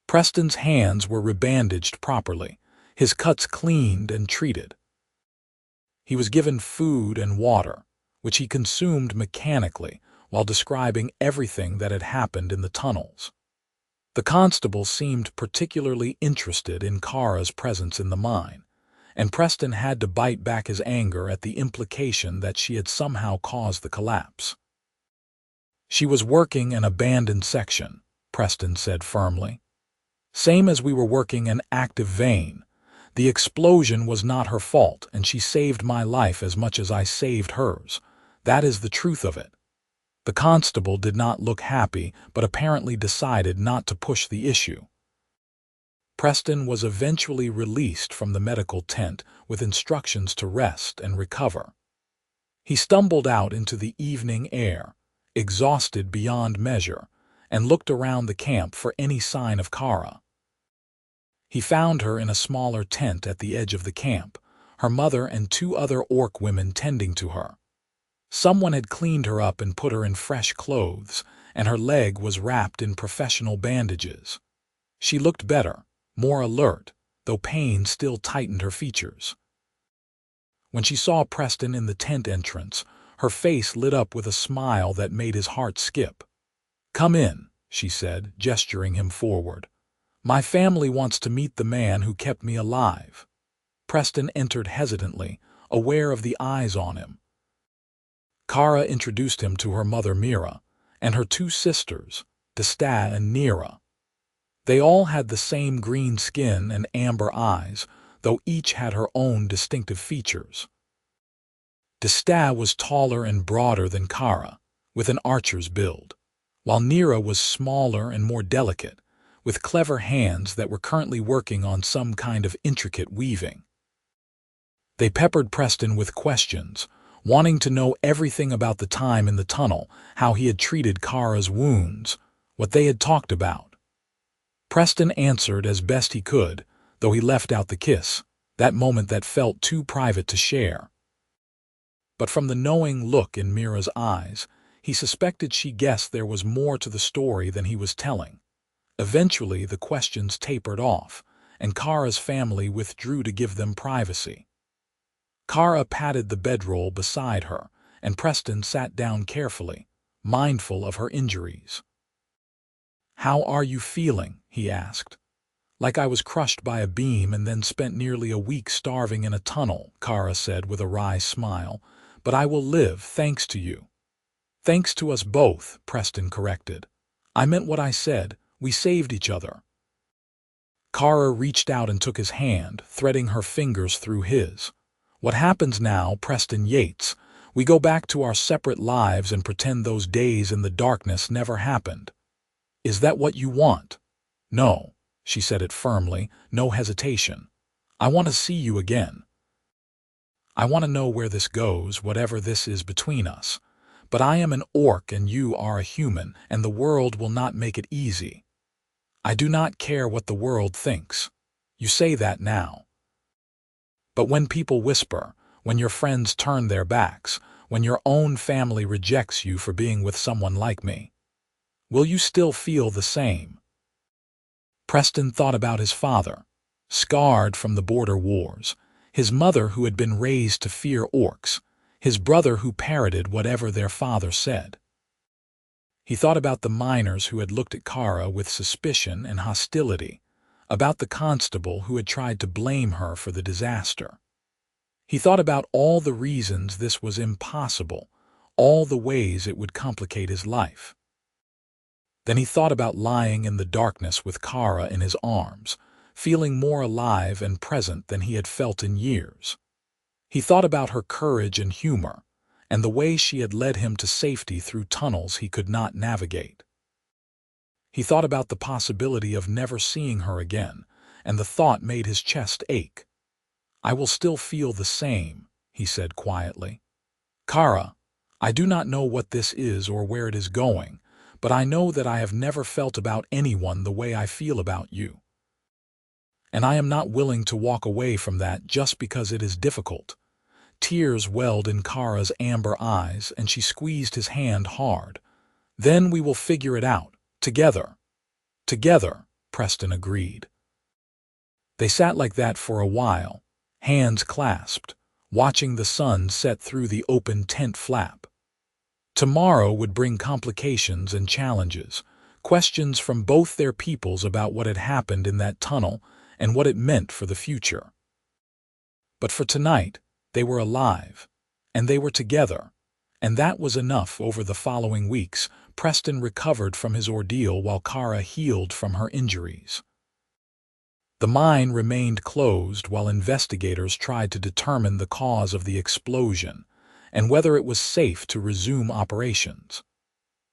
Preston's hands were rebandaged properly, his cuts cleaned and treated. He was given food and water, which he consumed mechanically while describing everything that had happened in the tunnels. The constable seemed particularly interested in Kara's presence in the mine, and Preston had to bite back his anger at the implication that she had somehow caused the collapse. "She was working an abandoned section," Preston said firmly. "Same as we were working an active vein. The explosion was not her fault, and she saved my life as much as I saved hers. That is the truth of it." The constable did not look happy, but apparently decided not to push the issue. Preston was eventually released from the medical tent with instructions to rest and recover. He stumbled out into the evening air, exhausted beyond measure, and looked around the camp for any sign of Kara. He found her in a smaller tent at the edge of the camp, her mother and two other orc women tending to her. Someone had cleaned her up and put her in fresh clothes, and her leg was wrapped in professional bandages. She looked better, more alert, though pain still tightened her features. When she saw Preston in the tent entrance, her face lit up with a smile that made his heart skip. "Come in," she said, gesturing him forward. "My family wants to meet the man who kept me alive." Preston entered hesitantly, aware of the eyes on him. Kara introduced him to her mother Mira, and her two sisters, Desta and Nira. They all had the same green skin and amber eyes, though each had her own distinctive features. Desta was taller and broader than Kara, with an archer's build, while Nira was smaller and more delicate, with clever hands that were currently working on some kind of intricate weaving. They peppered Preston with questions, wanting to know everything about the time in the tunnel, how he had treated Kara's wounds, what they had talked about. Preston answered as best he could, though he left out the kiss, that moment that felt too private to share. But from the knowing look in Mira's eyes, he suspected she guessed there was more to the story than he was telling. Eventually, the questions tapered off, and Kara's family withdrew to give them privacy. Kara patted the bedroll beside her, and Preston sat down carefully, mindful of her injuries. "How are you feeling?" he asked. Like I was crushed by a beam and then spent nearly a week starving in a tunnel, Kara said with a wry smile. But I will live thanks to you. Thanks to us both, Preston corrected. I meant what I said. We saved each other. Kara reached out and took his hand, threading her fingers through his. What happens now, Preston Yates? We go back to our separate lives and pretend those days in the darkness never happened. Is that what you want? No, she said it firmly, no hesitation. I want to see you again. I want to know where this goes, whatever this is between us. But I am an orc and you are a human, and the world will not make it easy. I do not care what the world thinks. You say that now. But when people whisper, when your friends turn their backs, when your own family rejects you for being with someone like me, will you still feel the same? Preston thought about his father, scarred from the border wars, his mother who had been raised to fear orcs, his brother who parroted whatever their father said. He thought about the miners who had looked at Kara with suspicion and hostility, about the constable who had tried to blame her for the disaster. He thought about all the reasons this was impossible, all the ways it would complicate his life. Then he thought about lying in the darkness with Kara in his arms, feeling more alive and present than he had felt in years. He thought about her courage and humor, and the way she had led him to safety through tunnels he could not navigate. He thought about the possibility of never seeing her again, and the thought made his chest ache. I will still feel the same, he said quietly. Kara, I do not know what this is or where it is going, but I know that I have never felt about anyone the way I feel about you. And I am not willing to walk away from that just because it is difficult. Tears welled in Kara's amber eyes, and she squeezed his hand hard. Then we will figure it out, together. Together, Preston agreed. They sat like that for a while, hands clasped, watching the sun set through the open tent flap. Tomorrow would bring complications and challenges, questions from both their peoples about what had happened in that tunnel and what it meant for the future. But for tonight, they were alive, and they were together, and that was enough. Over the following weeks, Preston recovered from his ordeal while Kara healed from her injuries. The mine remained closed while investigators tried to determine the cause of the explosion and whether it was safe to resume operations.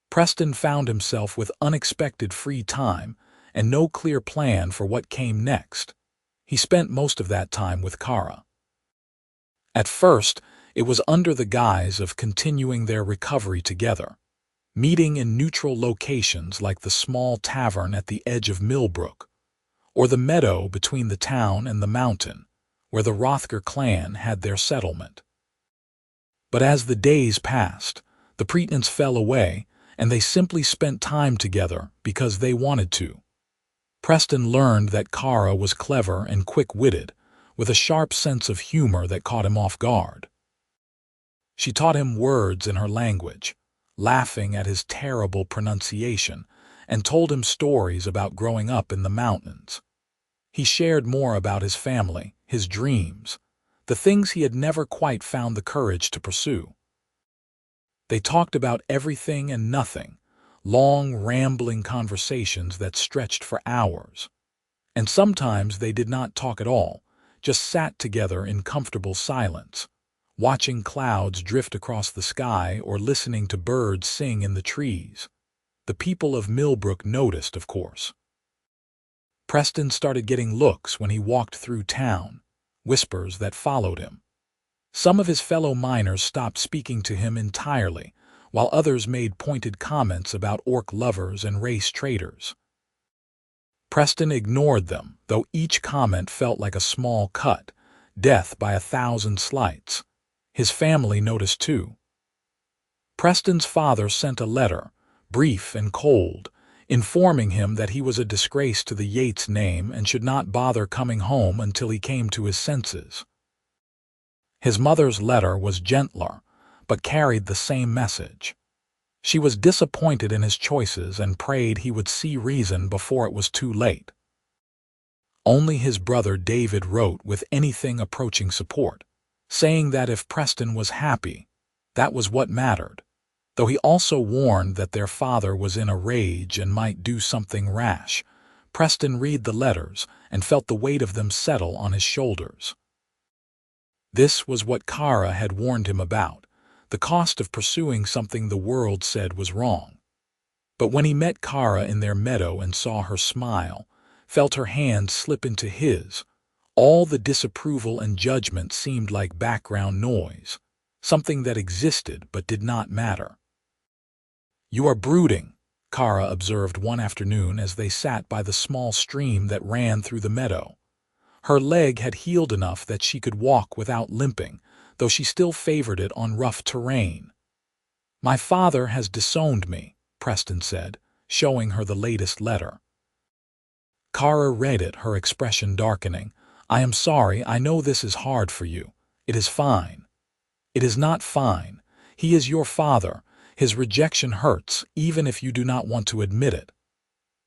Preston found himself with unexpected free time and no clear plan for what came next. He spent most of that time with Kara. At first, it was under the guise of continuing their recovery together, meeting in neutral locations like the small tavern at the edge of Millbrook, or the meadow between the town and the mountain, where the Rothger clan had their settlement. But as the days passed, the pretense fell away, and they simply spent time together because they wanted to. Preston learned that Kara was clever and quick-witted, with a sharp sense of humor that caught him off guard. She taught him words in her language, laughing at his terrible pronunciation, and told him stories about growing up in the mountains. He shared more about his family, his dreams, the things he had never quite found the courage to pursue. They talked about everything and nothing, long, rambling conversations that stretched for hours. And sometimes they did not talk at all, just sat together in comfortable silence, watching clouds drift across the sky or listening to birds sing in the trees. The people of Millbrook noticed, of course. Preston started getting looks when he walked through town, whispers that followed him. Some of his fellow miners stopped speaking to him entirely, while others made pointed comments about orc lovers and race traitors. Preston ignored them, though each comment felt like a small cut, death by 1,000 slights. His family noticed too. Preston's father sent a letter, brief and cold, informing him that he was a disgrace to the Yates name and should not bother coming home until he came to his senses. His mother's letter was gentler, but carried the same message. She was disappointed in his choices and prayed he would see reason before it was too late. Only his brother David wrote with anything approaching support, saying that if Preston was happy, that was what mattered, though he also warned that their father was in a rage and might do something rash. Preston read the letters and felt the weight of them settle on his shoulders. This was what Kara had warned him about, the cost of pursuing something the world said was wrong. But when he met Kara in their meadow and saw her smile, felt her hand slip into his, all the disapproval and judgment seemed like background noise, something that existed but did not matter. "You are brooding," Kara observed one afternoon as they sat by the small stream that ran through the meadow. Her leg had healed enough that she could walk without limping, though she still favored it on rough terrain. "My father has disowned me," Preston said, showing her the latest letter. Kara read it, her expression darkening. "I am sorry, I know this is hard for you. It is fine." "It is not fine. He is your father. His rejection hurts, even if you do not want to admit it."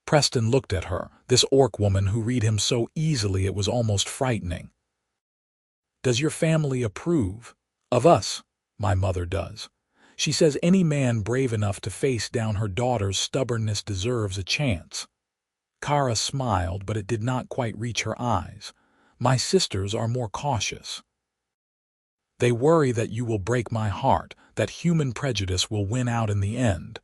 Preston looked at her, this orc woman who read him so easily it was almost frightening. "Does your family approve of us?" "My mother does. She says any man brave enough to face down her daughter's stubbornness deserves a chance." Kara smiled, but it did not quite reach her eyes. "My sisters are more cautious. They worry that you will break my heart, that human prejudice will win out in the end,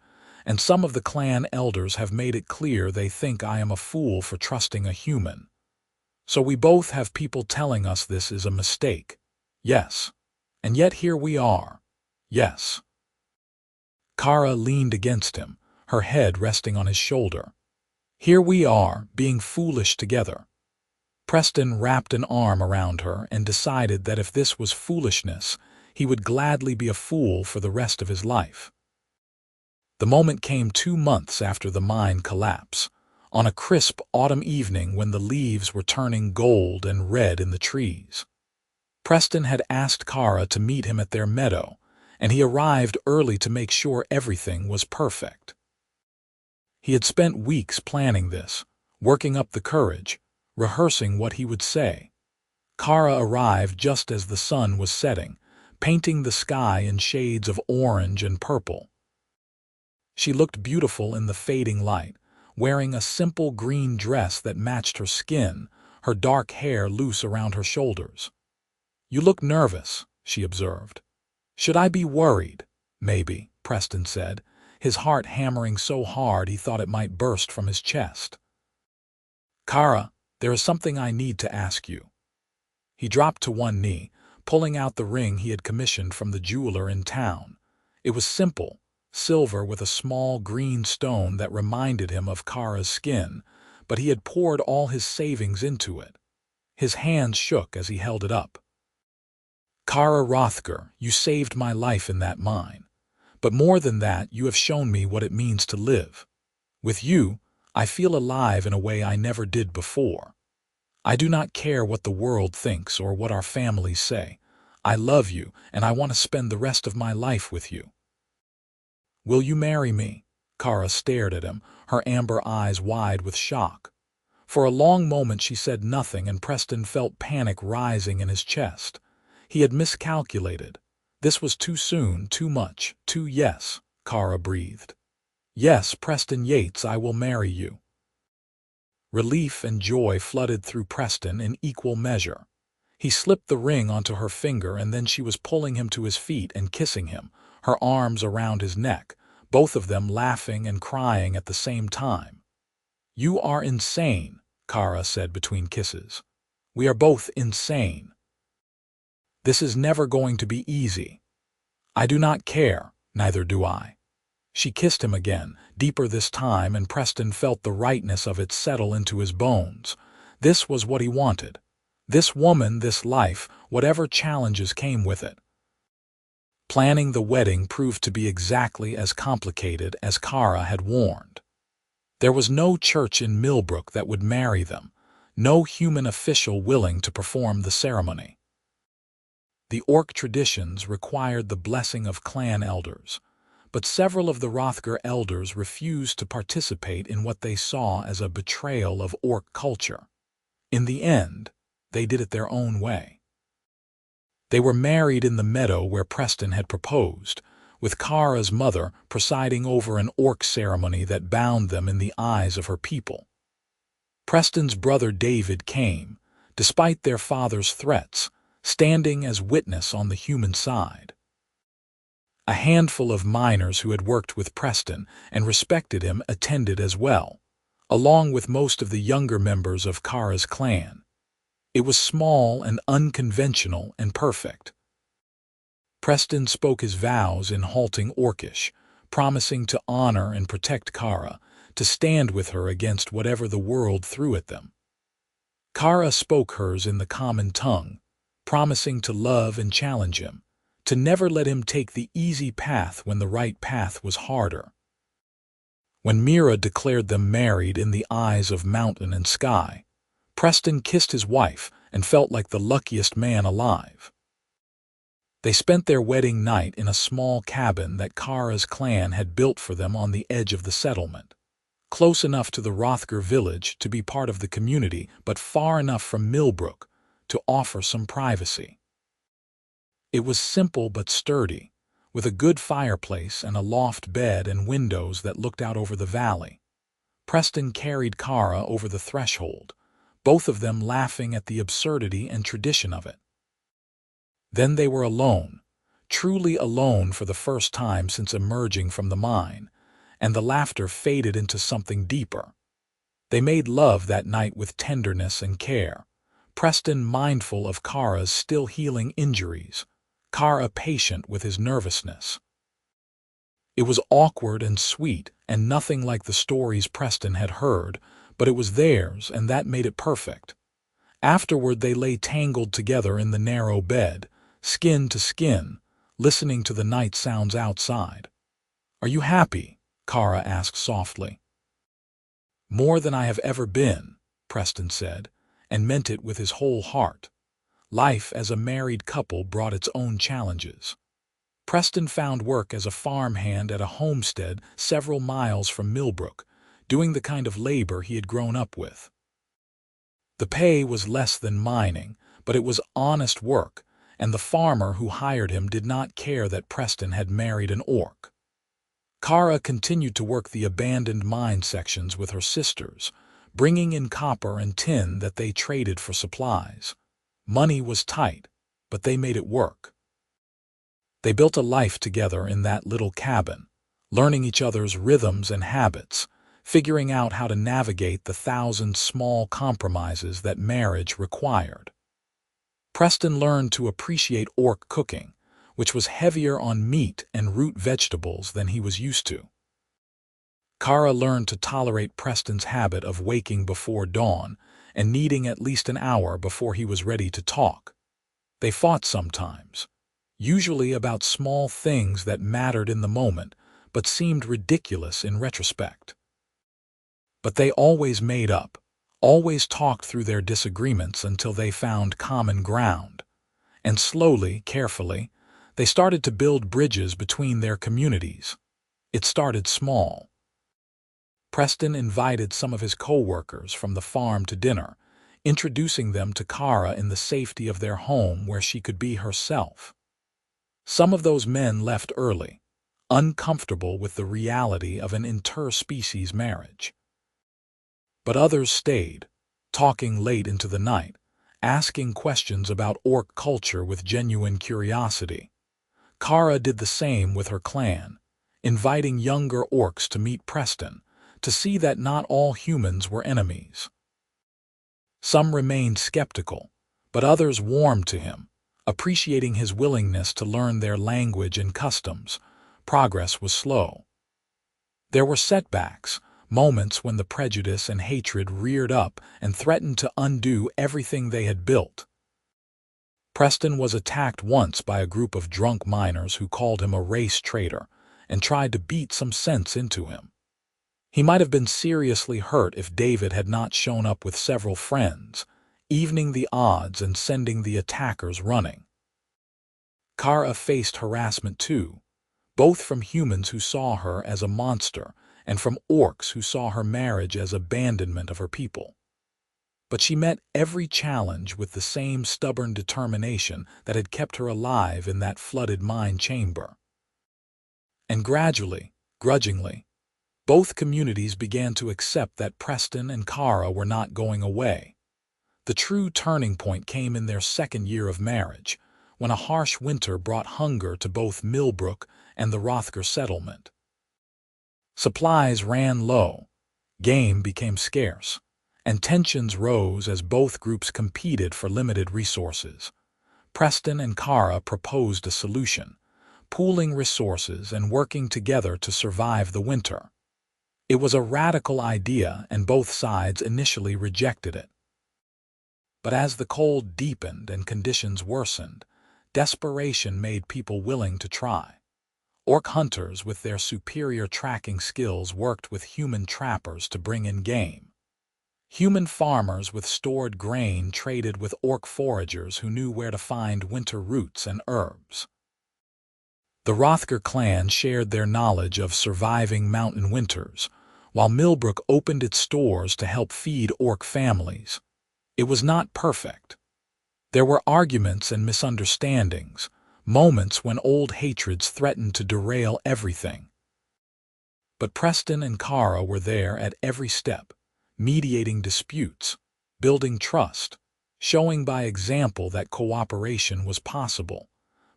and some of the clan elders have made it clear they think I am a fool for trusting a human. So we both have people telling us this is a mistake. Yes. And yet here we are. Yes." Kara leaned against him, her head resting on his shoulder. "Here we are, being foolish together." Preston wrapped an arm around her and decided that if this was foolishness, he would gladly be a fool for the rest of his life. The moment came 2 months after the mine collapse, on a crisp autumn evening when the leaves were turning gold and red in the trees. Preston had asked Kara to meet him at their meadow, and he arrived early to make sure everything was perfect. He had spent weeks planning this, working up the courage, rehearsing what he would say. Kara arrived just as the sun was setting, painting the sky in shades of orange and purple. She looked beautiful in the fading light, wearing a simple green dress that matched her skin, her dark hair loose around her shoulders. "You look nervous," she observed. "Should I be worried?" "Maybe," Preston said, his heart hammering so hard he thought it might burst from his chest. "Kara, there is something I need to ask you." He dropped to one knee, pulling out the ring he had commissioned from the jeweler in town. It was simple, silver with a small green stone that reminded him of Kara's skin, but he had poured all his savings into it. His hands shook as he held it up. "Kara Rothger, you saved my life in that mine. But more than that, you have shown me what it means to live. With you, I feel alive in a way I never did before. I do not care what the world thinks or what our families say. I love you, and I want to spend the rest of my life with you." "Will you marry me?" Kara stared at him, her amber eyes wide with shock. For a long moment she said nothing, and Preston felt panic rising in his chest. He had miscalculated. This was too soon, too much, too yes, Kara breathed. "Yes, Preston Yates, I will marry you." Relief and joy flooded through Preston in equal measure. He slipped the ring onto her finger, and then she was pulling him to his feet and kissing him, her arms around his neck, both of them laughing and crying at the same time. "You are insane," Kara said between kisses. "We are both insane. This is never going to be easy." "I do not care, neither do I." She kissed him again, deeper this time, and Preston felt the rightness of it settle into his bones. This was what he wanted. This woman, this life, whatever challenges came with it. Planning the wedding proved to be exactly as complicated as Kara had warned. There was no church in Millbrook that would marry them, no human official willing to perform the ceremony. The Orc traditions required the blessing of clan elders, but several of the Rothgar elders refused to participate in what they saw as a betrayal of Orc culture. In the end, they did it their own way. They were married in the meadow where Preston had proposed, with Kara's mother presiding over an orc ceremony that bound them in the eyes of her people. Preston's brother David came, despite their father's threats, standing as witness on the human side. A handful of miners who had worked with Preston and respected him attended as well, along with most of the younger members of Kara's clan. It was small and unconventional and perfect. Preston spoke his vows in halting Orcish, promising to honor and protect Kara, to stand with her against whatever the world threw at them. Kara spoke hers in the common tongue, promising to love and challenge him, to never let him take the easy path when the right path was harder. When Mira declared them married in the eyes of mountain and sky, Preston kissed his wife and felt like the luckiest man alive. They spent their wedding night in a small cabin that Kara's clan had built for them on the edge of the settlement, close enough to the Rothgar village to be part of the community, but far enough from Millbrook to offer some privacy. It was simple but sturdy, with a good fireplace and a loft bed and windows that looked out over the valley. Preston carried Kara over the threshold, both of them laughing at the absurdity and tradition of it. Then they were alone, truly alone for the first time since emerging from the mine, and the laughter faded into something deeper. They made love that night with tenderness and care, Preston mindful of Kara's still healing injuries, Kara patient with his nervousness. It was awkward and sweet and nothing like the stories Preston had heard, but it was theirs and that made it perfect. Afterward they lay tangled together in the narrow bed, skin to skin, listening to the night sounds outside. "Are you happy?" Kara asked softly. "More than I have ever been," Preston said, and meant it with his whole heart. Life as a married couple brought its own challenges. Preston found work as a farmhand at a homestead several miles from Millbrook, doing the kind of labor he had grown up with. The pay was less than mining, but it was honest work, and the farmer who hired him did not care that Preston had married an orc. Kara continued to work the abandoned mine sections with her sisters, bringing in copper and tin that they traded for supplies. Money was tight, but they made it work. They built a life together in that little cabin, learning each other's rhythms and habits, figuring out how to navigate the thousand small compromises that marriage required. Preston learned to appreciate orc cooking, which was heavier on meat and root vegetables than he was used to. Kara learned to tolerate Preston's habit of waking before dawn and needing at least an hour before he was ready to talk. They fought sometimes, usually about small things that mattered in the moment but seemed ridiculous in retrospect. But they always made up, always talked through their disagreements until they found common ground, and slowly, carefully, they started to build bridges between their communities. It started small. Preston invited some of his co-workers from the farm to dinner, introducing them to Kara in the safety of their home where she could be herself. Some of those men left early, uncomfortable with the reality of an interspecies marriage. But others stayed, talking late into the night, asking questions about orc culture with genuine curiosity. Kara did the same with her clan, inviting younger orcs to meet Preston, to see that not all humans were enemies. Some remained skeptical, but others warmed to him, appreciating his willingness to learn their language and customs. Progress was slow. There were setbacks, moments when the prejudice and hatred reared up and threatened to undo everything they had built. Preston was attacked once by a group of drunk miners who called him a race traitor and tried to beat some sense into him. He might have been seriously hurt if David had not shown up with several friends, evening the odds and sending the attackers running. Kara faced harassment too, both from humans who saw her as a monster and from orcs who saw her marriage as abandonment of her people. But she met every challenge with the same stubborn determination that had kept her alive in that flooded mine chamber. And gradually, grudgingly, both communities began to accept that Preston and Kara were not going away. The true turning point came in their second year of marriage, when a harsh winter brought hunger to both Millbrook and the Rothker settlement. Supplies ran low, game became scarce, and tensions rose as both groups competed for limited resources. Preston and Kara proposed a solution, pooling resources and working together to survive the winter. It was a radical idea, and both sides initially rejected it. But as the cold deepened and conditions worsened, desperation made people willing to try. Orc hunters with their superior tracking skills worked with human trappers to bring in game. Human farmers with stored grain traded with orc foragers who knew where to find winter roots and herbs. The Rothker clan shared their knowledge of surviving mountain winters, while Millbrook opened its stores to help feed orc families. It was not perfect. There were arguments and misunderstandings, moments when old hatreds threatened to derail everything. But Preston and Kara were there at every step, mediating disputes, building trust, showing by example that cooperation was possible.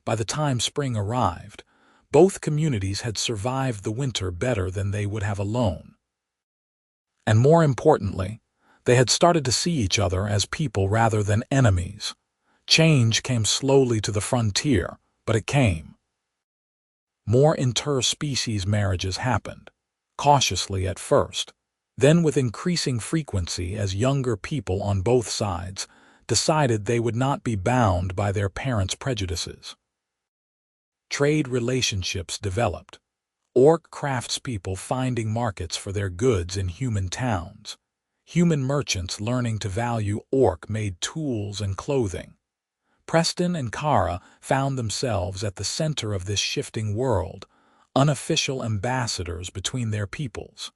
By the time spring arrived, both communities had survived the winter better than they would have alone. And more importantly, they had started to see each other as people rather than enemies. Change came slowly to the frontier, but it came. More interspecies marriages happened, cautiously at first, then with increasing frequency as younger people on both sides decided they would not be bound by their parents' prejudices. Trade relationships developed, orc craftspeople finding markets for their goods in human towns, human merchants learning to value orc-made tools and clothing. Preston and Kara found themselves at the center of this shifting world, unofficial ambassadors between their peoples.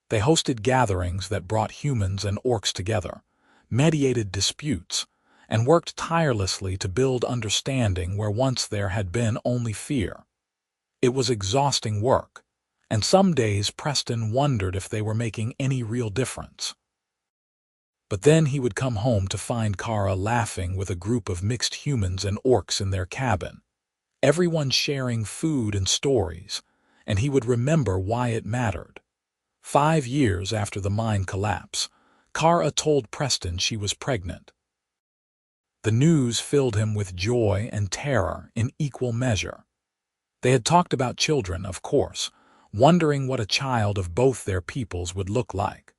They hosted gatherings that brought humans and orcs together, mediated disputes, and worked tirelessly to build understanding where once there had been only fear. It was exhausting work, and some days Preston wondered if they were making any real difference. But then he would come home to find Kara laughing with a group of mixed humans and orcs in their cabin, everyone sharing food and stories, and he would remember why it mattered. 5 years after the mine collapse, Kara told Preston she was pregnant. The news filled him with joy and terror in equal measure. They had talked about children, of course, wondering what a child of both their peoples would look like,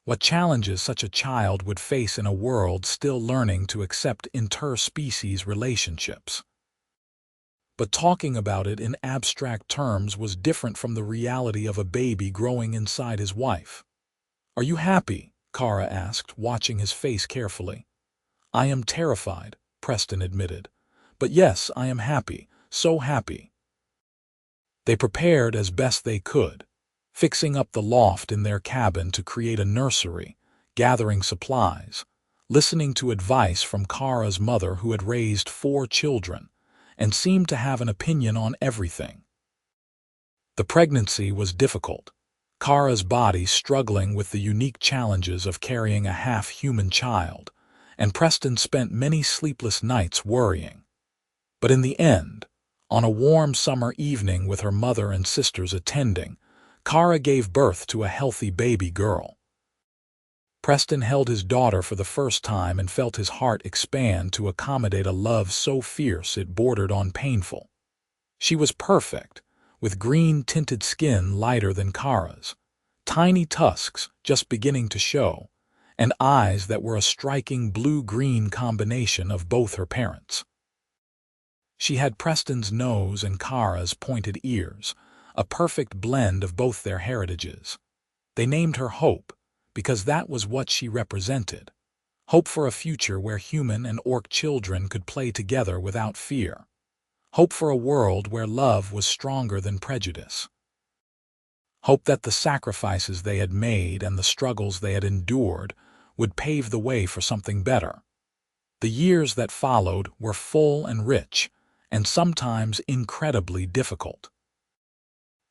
what challenges such a child would face in a world still learning to accept interspecies relationships. But talking about it in abstract terms was different from the reality of a baby growing inside his wife. "Are you happy?" Kara asked, watching his face carefully. "I am terrified," Preston admitted. "But yes, I am happy, so happy." They prepared as best they could, fixing up the loft in their cabin to create a nursery, gathering supplies, listening to advice from Kara's mother who had raised 4 children and seemed to have an opinion on everything. The pregnancy was difficult, Kara's body struggling with the unique challenges of carrying a half-human child, and Preston spent many sleepless nights worrying. But in the end, on a warm summer evening with her mother and sisters attending, Kara gave birth to a healthy baby girl. Preston held his daughter for the first time and felt his heart expand to accommodate a love so fierce it bordered on painful. She was perfect, with green-tinted skin lighter than Kara's, tiny tusks just beginning to show, and eyes that were a striking blue-green combination of both her parents. She had Preston's nose and Kara's pointed ears, a perfect blend of both their heritages. They named her Hope, because that was what she represented. Hope for a future where human and orc children could play together without fear. Hope for a world where love was stronger than prejudice. Hope that the sacrifices they had made and the struggles they had endured would pave the way for something better. The years that followed were full and rich, and sometimes incredibly difficult.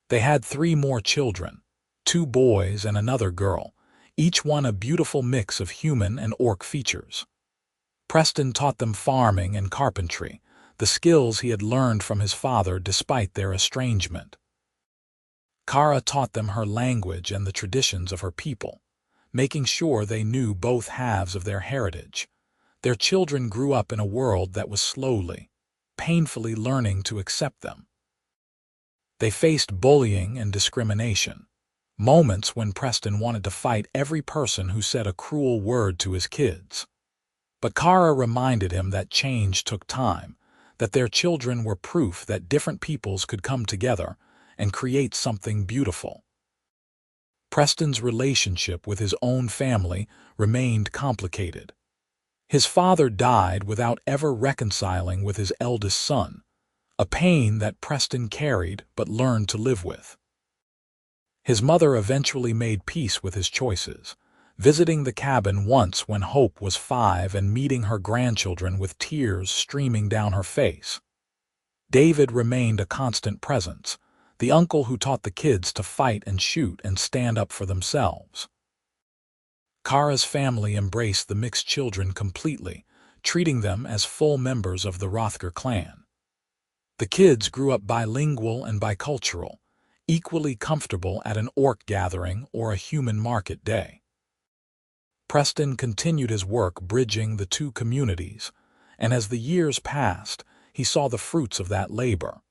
They had 3 more children, 2 boys and another girl, each one a beautiful mix of human and orc features. Preston taught them farming and carpentry, the skills he had learned from his father despite their estrangement. Kara taught them her language and the traditions of her people, making sure they knew both halves of their heritage. Their children grew up in a world that was slowly, painfully learning to accept them. They faced bullying and discrimination, moments when Preston wanted to fight every person who said a cruel word to his kids. But Kara reminded him that change took time, that their children were proof that different peoples could come together and create something beautiful. Preston's relationship with his own family remained complicated. His father died without ever reconciling with his eldest son, a pain that Preston carried but learned to live with. His mother eventually made peace with his choices, visiting the cabin once when Hope was 5 and meeting her grandchildren with tears streaming down her face. David remained a constant presence, the uncle who taught the kids to fight and shoot and stand up for themselves. Kara's family embraced the mixed children completely, treating them as full members of the Rothgar clan. The kids grew up bilingual and bicultural, equally comfortable at an orc gathering or a human market day. Preston continued his work bridging the 2 communities, and as the years passed, he saw the fruits of that labor.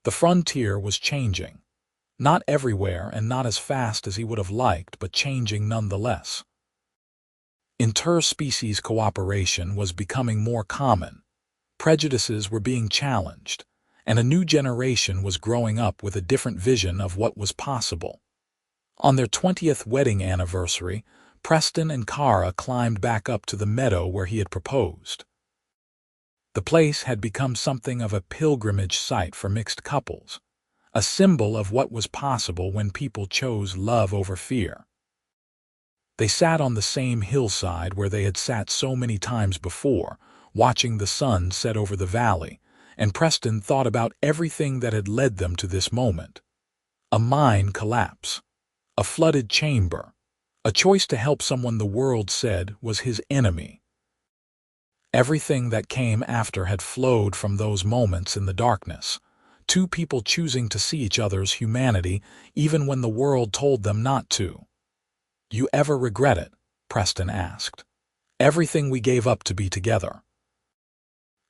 The frontier was changing, not everywhere and not as fast as he would have liked, but changing nonetheless. Interspecies cooperation was becoming more common, prejudices were being challenged, and a new generation was growing up with a different vision of what was possible. On their 20th wedding anniversary, Preston and Kara climbed back up to the meadow where he had proposed. The place had become something of a pilgrimage site for mixed couples, a symbol of what was possible when people chose love over fear. They sat on the same hillside where they had sat so many times before, watching the sun set over the valley, and Preston thought about everything that had led them to this moment. A mine collapse, a flooded chamber, a choice to help someone the world said was his enemy. Everything that came after had flowed from those moments in the darkness, 2 people choosing to see each other's humanity even when the world told them not to. "You ever regret it?" Preston asked. "Everything we gave up to be together."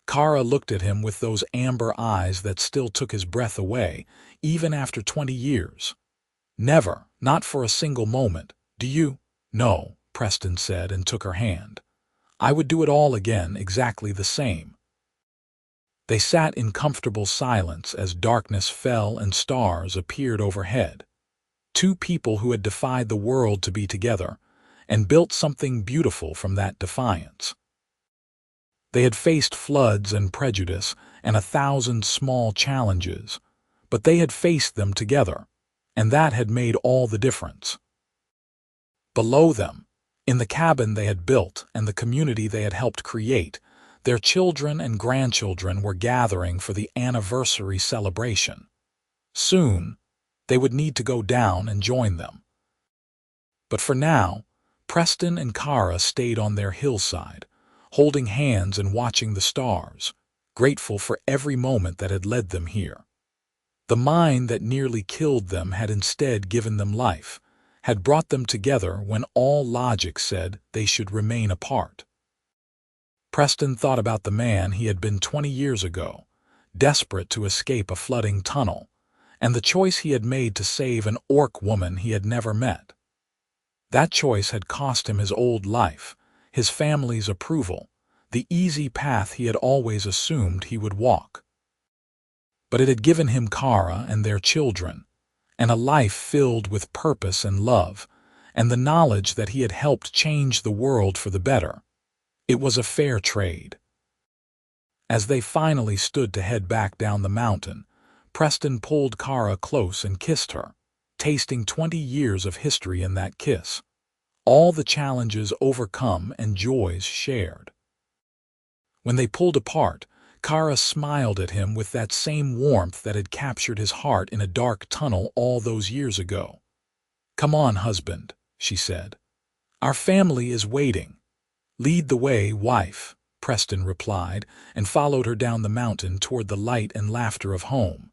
Kara looked at him with those amber eyes that still took his breath away, even after 20 years. "Never, not for a single moment. Do you?" "No," Preston said and took her hand. "I would do it all again, exactly the same." They sat in comfortable silence as darkness fell and stars appeared overhead. 2 people who had defied the world to be together, and built something beautiful from that defiance. They had faced floods and prejudice and 1,000 small challenges, but they had faced them together, and that had made all the difference. Below them, in the cabin they had built and the community they had helped create, their children and grandchildren were gathering for the anniversary celebration. Soon, they would need to go down and join them. But for now, Preston and Kara stayed on their hillside, holding hands and watching the stars, grateful for every moment that had led them here. The mine that nearly killed them had instead given them life, had brought them together when all logic said they should remain apart. Preston thought about the man he had been 20 years ago, desperate to escape a flooding tunnel, and the choice he had made to save an orc woman he had never met. That choice had cost him his old life, his family's approval, the easy path he had always assumed he would walk. But it had given him Kara and their children, and a life filled with purpose and love, and the knowledge that he had helped change the world for the better. It was a fair trade. As they finally stood to head back down the mountain, Preston pulled Kara close and kissed her, tasting 20 years of history in that kiss. all the challenges overcome and joys shared. When they pulled apart, Kara smiled at him with that same warmth that had captured his heart in a dark tunnel all those years ago. "Come on, husband," she said. "Our family is waiting." "Lead the way, wife," Preston replied, and followed her down the mountain toward the light and laughter of home.